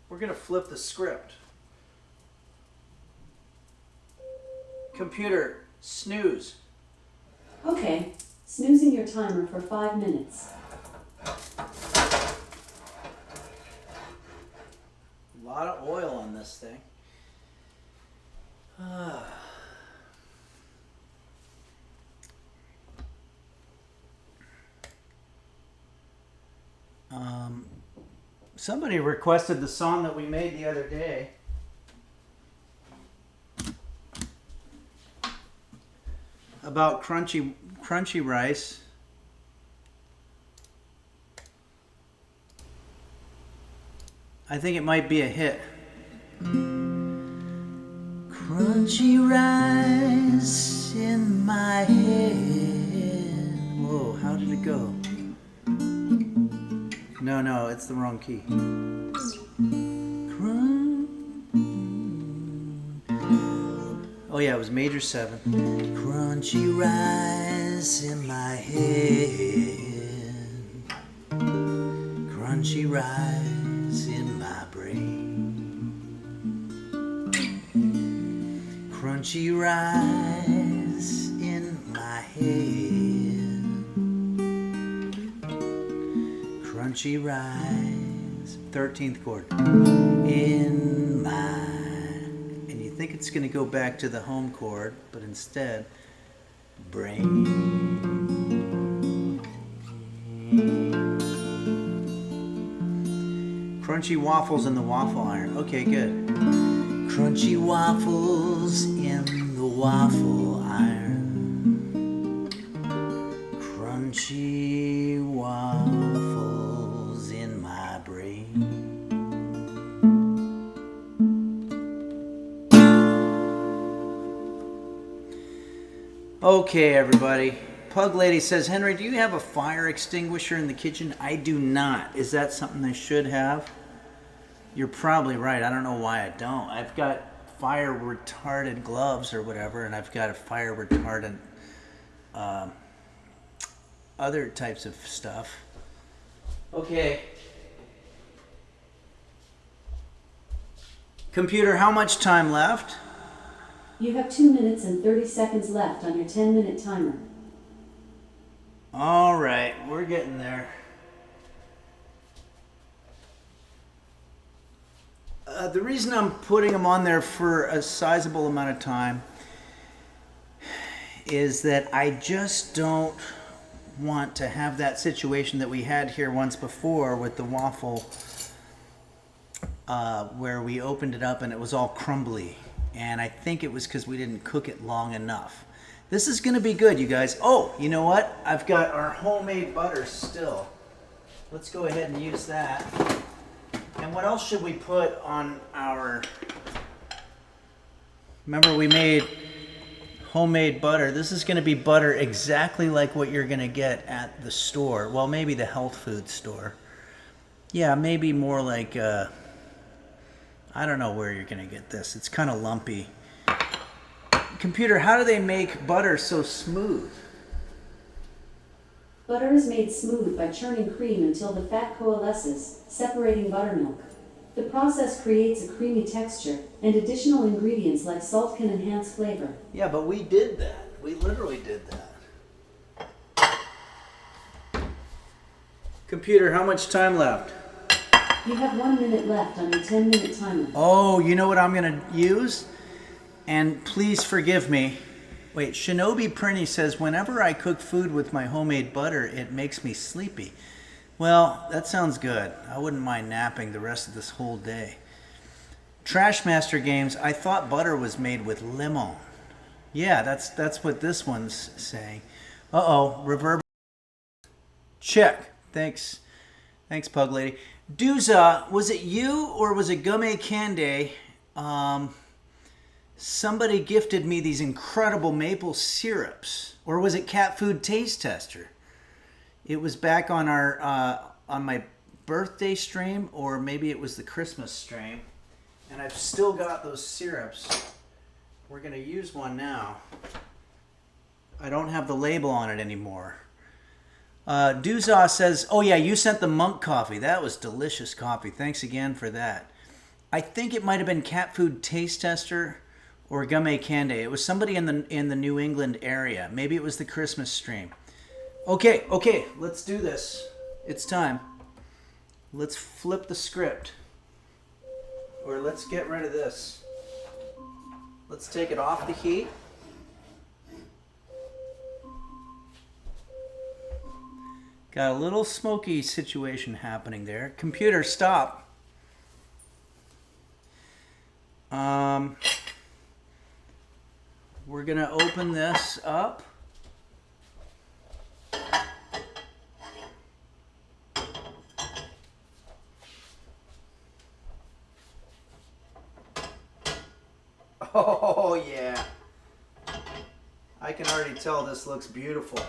We're going to flip the script. Computer, snooze. Okay, snoozing your timer for 5 minutes. A lot of oil on this thing. Somebody requested the song that we made the other day. About crunchy rice. I think it might be a hit. Crunchy rice in my head. Whoa, how did it go? No, it's the wrong key. Oh yeah, it was major 7. Crunchy rice in my head. Crunchy rice in my brain. Crunchy rice in my head. Crunchy rice. 13th chord. In my. And you think it's going to go back to the home chord, but instead, brain. Crunchy waffles in the waffle iron. Okay, good. Crunchy waffles in the waffle iron. Crunchy waffles in my brain. Okay, everybody. Pug Lady says, Henry, do you have a fire extinguisher in the kitchen? I do not. Is that something I should have? You're probably right. I don't know why I don't. I've got fire retardant gloves or whatever, and I've got a fire retardant other types of stuff. Okay. Computer, how much time left? You have 2 minutes and 30 seconds left on your 10-minute timer. All right, we're getting there. The reason I'm putting them on there for a sizable amount of time is that I just don't want to have that situation that we had here once before with the waffle where we opened it up and it was all crumbly. And I think it was because we didn't cook it long enough. This is going to be good, you guys. Oh, you know what? I've got our homemade butter still. Let's go ahead and use that. And what else should we put on our... Remember we made homemade butter. This is going to be butter exactly like what you're going to get at the store. Well, maybe the health food store. Yeah, maybe more like... I don't know where you're going to get this. It's kind of lumpy. Computer, how do they make butter so smooth? Butter is made smooth by churning cream until the fat coalesces, separating buttermilk. The process creates a creamy texture, and additional ingredients like salt can enhance flavor. Yeah, but we did that. We literally did that. Computer, how much time left? You have 1 minute left on your 10-minute timer. Oh, you know what I'm going to use? And please forgive me. Wait, Shinobi Prinny says, whenever I cook food with my homemade butter, it makes me sleepy. Well, that sounds good. I wouldn't mind napping the rest of this whole day. Trashmaster Games, I thought butter was made with lemon. Yeah, that's what this one's saying. Uh-oh, reverb. Check. Thanks. Thanks, Pug Lady. Duza, was it you or was it Gumme Cande? Somebody gifted me these incredible maple syrups. Or was it Cat Food Taste Tester? It was back on our on my birthday stream, or maybe it was the Christmas stream. And I've still got those syrups. We're going to use one now. I don't have the label on it anymore. Duza says, oh yeah, you sent the monk coffee. That was delicious coffee. Thanks again for that. I think it might have been Cat Food Taste Tester or Gumme Cande. It was somebody in the New England area. Maybe it was the Christmas stream. Okay, let's do this. It's time. Let's flip the script. Or let's get rid of this. Let's take it off the heat. Got a little smoky situation happening there. Computer, stop. We're going to open this up. Oh, yeah. I can already tell this looks beautiful.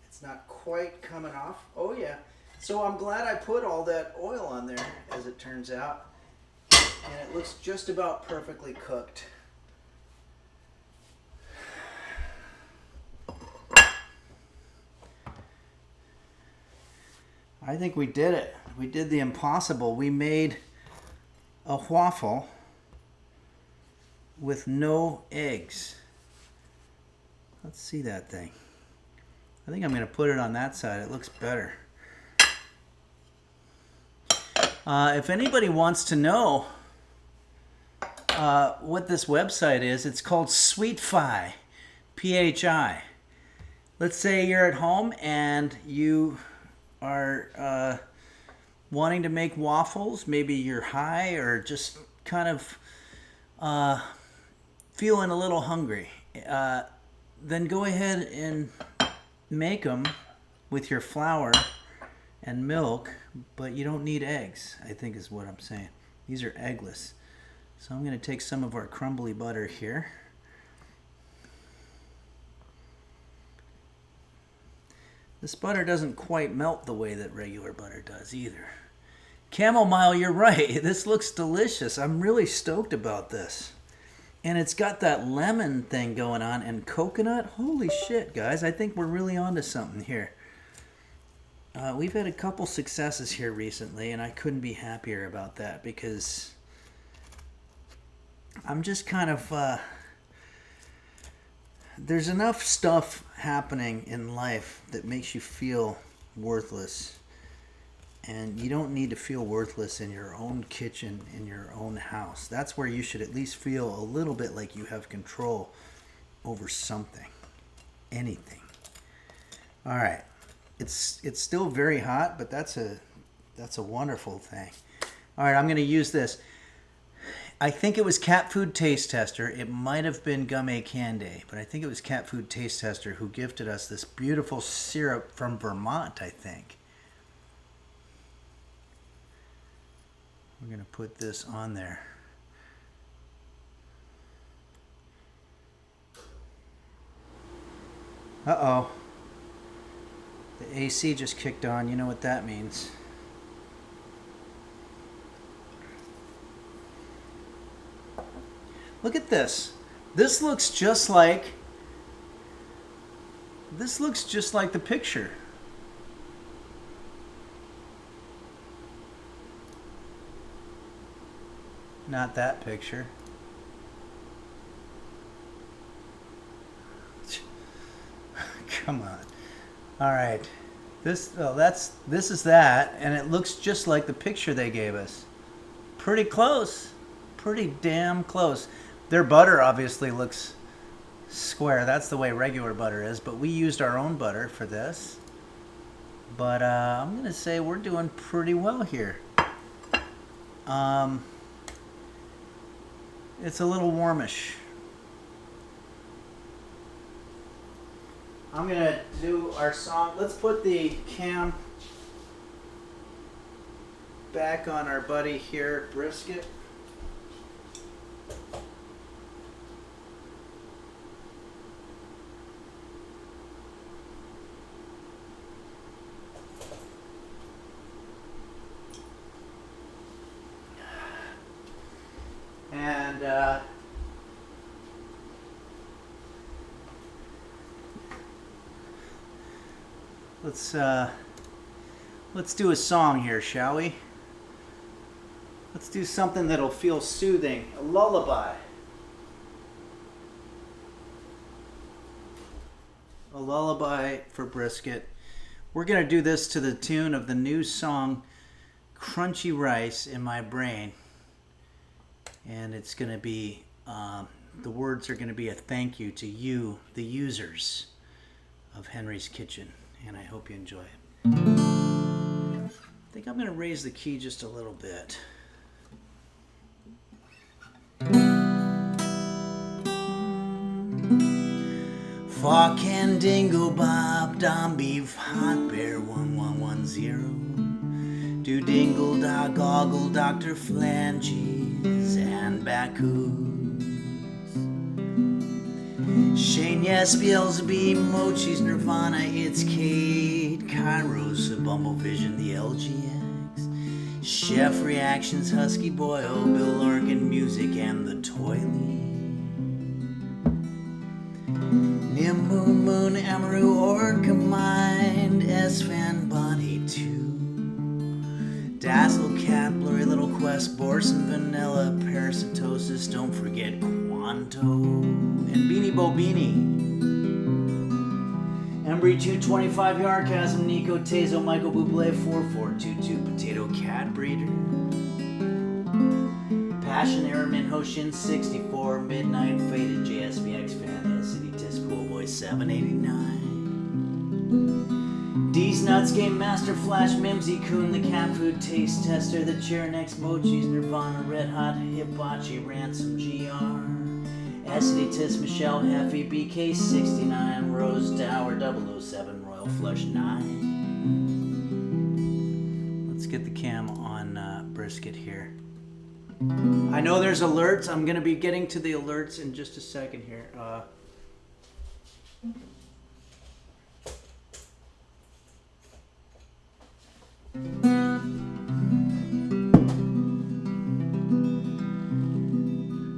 It's not quite coming off. Oh yeah. So I'm glad I put all that oil on there, as it turns out. And it looks just about perfectly cooked. I think we did it. We did the impossible. We made a waffle with no eggs. Let's see that thing. I think I'm going to put it on that side. It looks better. If anybody wants to know what this website is, it's called SweetPhi, P-H-I. Let's say you're at home and you are wanting to make waffles. Maybe you're high or just kind of feeling a little hungry. Then go ahead and make them with your flour and milk, but you don't need eggs, I think is what I'm saying. These are eggless. So I'm going to take some of our crumbly butter here. This butter doesn't quite melt the way that regular butter does either. Chamomile, you're right. This looks delicious. I'm really stoked about this. And it's got that lemon thing going on and coconut. Holy shit, guys. I think we're really onto something here. We've had a couple successes here recently, and I couldn't be happier about that because I'm just kind of... there's enough stuff happening in life that makes you feel worthless. And you don't need to feel worthless in your own kitchen, in your own house. That's where you should at least feel a little bit like you have control over something. Anything. All right. It's still very hot, but that's a wonderful thing. All right, I'm going to use this. I think it was Cat Food Taste Tester. It might have been Gourmet Candy, but I think it was Cat Food Taste Tester who gifted us this beautiful syrup from Vermont, I think. We're going to put this on there. Uh-oh. The AC just kicked on. You know what that means. Look at this. This looks just like the picture. Not that picture. Come on. All right. This is that, and it looks just like the picture they gave us. Pretty close. Pretty damn close. Their butter obviously looks square. That's the way regular butter is, but we used our own butter for this. But I'm going to say we're doing pretty well here. It's a little warmish. I'm going to do our song. Let's put the cam back on our buddy here, Brisket. And let's do a song here, shall we? Let's do something that'll feel soothing, a lullaby. A lullaby for Brisket. We're going to do this to the tune of the new song Crunchy Rice in My Brain. And it's going to be, the words are going to be a thank you to you, the users of Henry's Kitchen. And I hope you enjoy it. I think I'm going to raise the key just a little bit. Fucking Dingo Bob, Dom Beef, Hot Bear 1110. Do Dingle Dog Goggle, Dr. Flanges, and Bacchus. Shane, yes, Beelzebub, Mochi's Nirvana, it's Kate, Kairos, Bumble Vision, the LGX, Chef Reactions, Husky Boyle, Bill Larkin Music, and the Toilie. Nim Moon Moon, Amaru, Orca Mind, S-Fan Body 2, Dazzle Cat, Blurry Little Quest, Borson Vanilla, Parasitosis, don't forget Quanto, and Beanie Bobini. And Embry 225 Yarcasm, Nico Tezo, Michael Bublé 4422, Potato Cat Breeder. Passion Airman Hoshin 64, Midnight Faded JSBX Fan, City Tis Pool Boy 789. D's Nuts Game Master Flash Mimsy Coon, the Cat Food Taste Tester, the Chirinx Mochis, Nirvana Red Hot Hibachi Ransom GR. Essity Tis Michelle Heffy BK 69, Rose Dower 007, Royal Flush 9. Let's get the cam on brisket here. I know there's alerts. I'm going to be getting to the alerts in just a second here.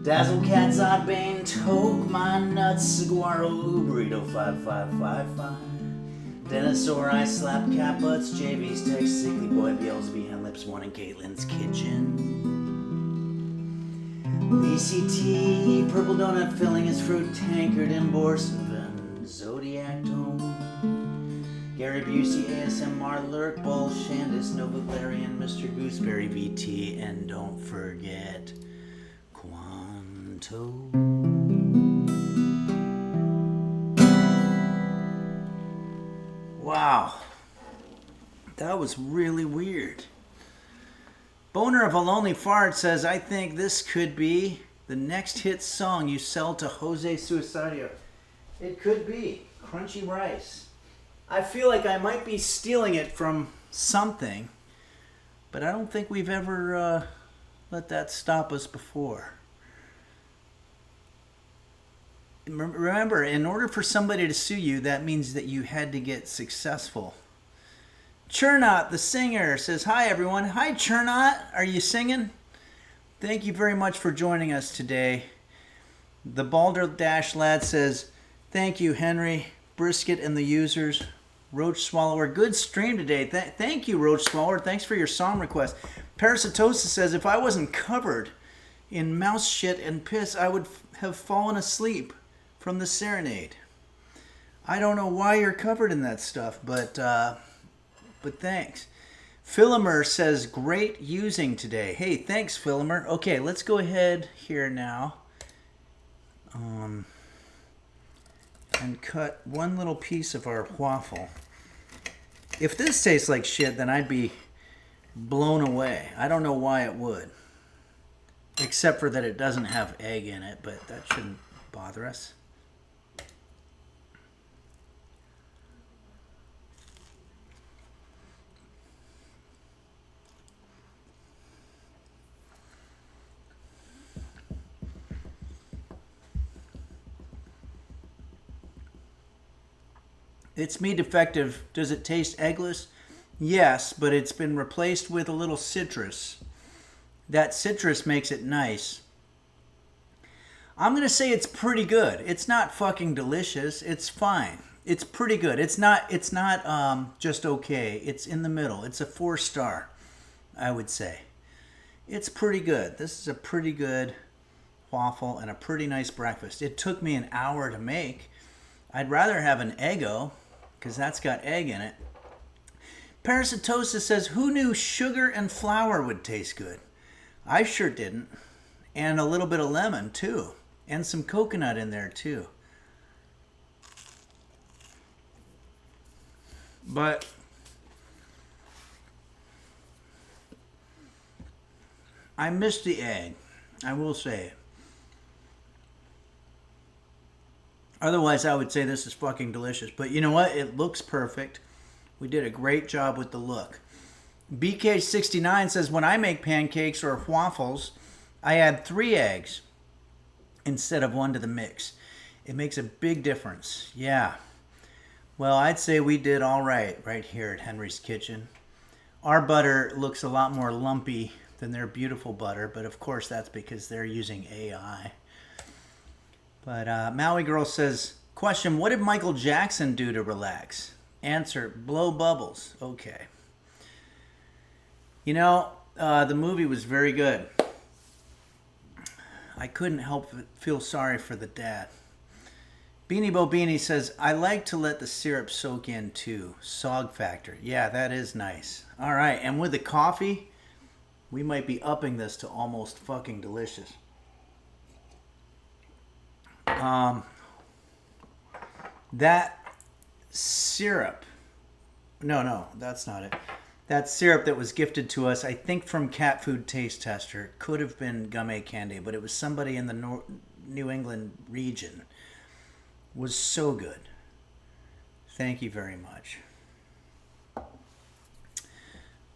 Dazzle Cat Zodbane, Toke My Nuts, Saguaro Burrito 5555. Dinosaur Eye Slap Cat Butts, JV's Text, Sickly Boy, Beelzebub, Hen Lips 1 in Caitlin's Kitchen. ECT, Purple Donut Filling His Fruit Tankard in Borsenven, Zodiac Dome. Gary Busey, ASMR, Lurk, Bull, Shandis, Nova Glarian, Mr. Gooseberry VT, and don't forget Quanto. Wow, that was really weird. Boner of a Lonely Fart says, I think this could be the next hit song you sell to Jose Suicidio. It could be. Crunchy Rice. I feel like I might be stealing it from something, but I don't think we've ever let that stop us before. Remember, in order for somebody to sue you, that means that you had to get successful. Chernot, the singer, says, hi, everyone. Hi, Chernot. Are you singing? Thank you very much for joining us today. The Balderdash Lad says, thank you, Henry, Brisket, and the users. Roach Swallower, good stream today. Thank you, Roach Swallower. Thanks for your song request. Parasitosis says, if I wasn't covered in mouse shit and piss, I would have fallen asleep from the serenade. I don't know why you're covered in that stuff, but thanks. Philomer says, great using today. Hey, thanks, Philomer. Okay, let's go ahead here now and cut one little piece of our waffle. If this tastes like shit, then I'd be blown away. I don't know why it would. Except for that it doesn't have egg in it, but that shouldn't bother us. It's me defective. Does it taste eggless? Yes, but it's been replaced with a little citrus. That citrus makes it nice. I'm going to say it's pretty good. It's not fucking delicious. It's fine. It's pretty good. It's not just okay. It's in the middle. It's a 4-star, I would say. It's pretty good. This is a pretty good waffle and a pretty nice breakfast. It took me an hour to make. I'd rather have an Eggo, because that's got egg in it. Parasitosis says, who knew sugar and flour would taste good? I sure didn't. And a little bit of lemon, too. And some coconut in there, too. But I missed the egg. I will say it. Otherwise, I would say this is fucking delicious. But you know what? It looks perfect. We did a great job with the look. BK69 says, when I make pancakes or waffles, I add 3 eggs instead of 1 to the mix. It makes a big difference. Yeah. Well, I'd say we did all right here at Henry's Kitchen. Our butter looks a lot more lumpy than their beautiful butter, but of course that's because they're using AI. But Maui Girl says, question, what did Michael Jackson do to relax? Answer, blow bubbles. Okay. You know, the movie was very good. I couldn't help but feel sorry for the dad. Beanie Bo Beanie says, I like to let the syrup soak in too. Sog factor. Yeah, that is nice. All right, and with the coffee, we might be upping this to almost fucking delicious. That syrup. No, that's not it. That syrup that was gifted to us, I think from Cat Food Taste Tester, could have been gummy candy, but it was somebody in the New England region. Was so good. Thank you very much.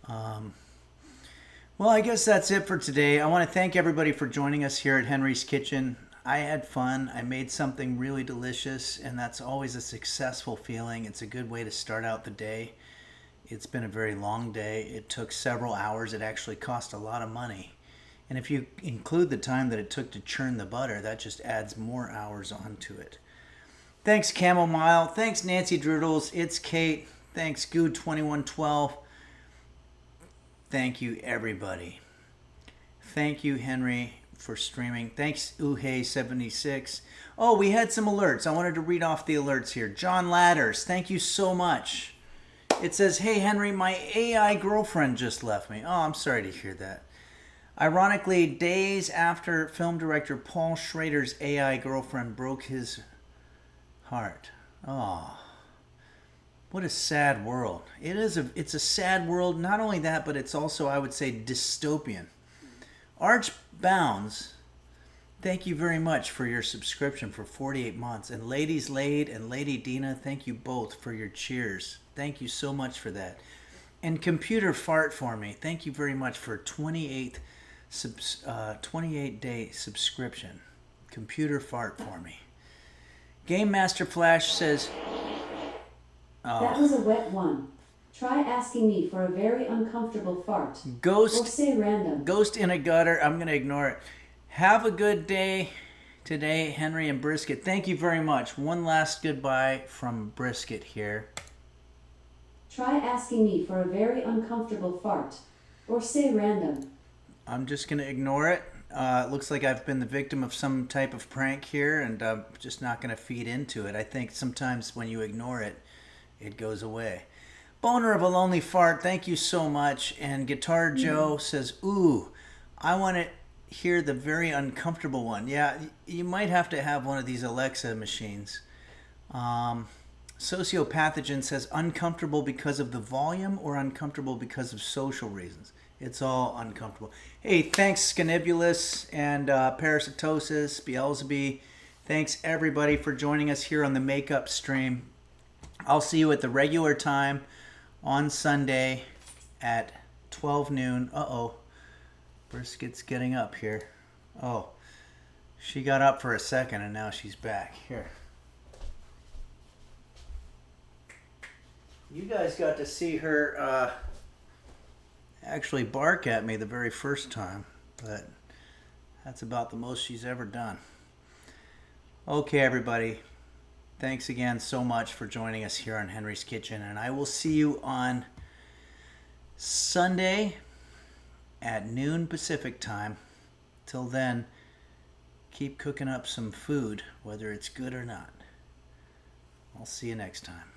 Well, I guess that's it for today. I want to thank everybody for joining us here at Henry's Kitchen. I had fun. I made something really delicious, and that's always a successful feeling. It's a good way to start out the day. It's been a very long day. It took several hours. It actually cost a lot of money. And if you include the time that it took to churn the butter, that just adds more hours onto it. Thanks, Chamomile. Thanks, Nancy Droodles. It's Kate. Thanks, Goo2112. Thank you, everybody. Thank you, Henry, for streaming. Thanks, Uhe76. Oh, we had some alerts. I wanted to read off the alerts here. John Ladders, thank you so much. It says, hey, Henry, my AI girlfriend just left me. Oh, I'm sorry to hear that. Ironically, days after film director Paul Schrader's AI girlfriend broke his heart. Oh, what a sad world. It's a sad world. Not only that, but it's also, I would say, dystopian. Arch Bounds, thank you very much for your subscription for 48 months. And Ladies Laid and Lady Dina, thank you both for your cheers. Thank you so much for that. And Computer Fart for me, thank you very much for 28-day subscription. Computer Fart for me. Game Master Flash says, That was a wet one. Try asking me for a very uncomfortable fart. Or Ghost say random. Ghost in a gutter. I'm going to ignore it. Have a good day today, Henry and Brisket. Thank you very much. One last goodbye from Brisket here. Try asking me for a very uncomfortable fart. Or say random. I'm just going to ignore it. It looks like I've been the victim of some type of prank here, and I'm just not going to feed into it. I think sometimes when you ignore it, it goes away. Boner of a Lonely Fart, thank you so much. And Guitar Joe says, ooh, I want to hear the very uncomfortable one. Yeah, you might have to have one of these Alexa machines. Sociopathogen says, uncomfortable because of the volume or uncomfortable because of social reasons? It's all uncomfortable. Hey, thanks Scanibulus and Parasitosis, Beelzebub. Thanks everybody for joining us here on the Makeup stream. I'll see you at the regular time on Sunday at 12 noon. Uh-oh. Brisket's getting up here. Oh, she got up for a second and now she's back. Here. You guys got to see her actually bark at me the very first time, but that's about the most she's ever done. Okay, everybody. Thanks again so much for joining us here on Henry's Kitchen, and I will see you on Sunday at noon Pacific time. Till then, keep cooking up some food, whether it's good or not. I'll see you next time.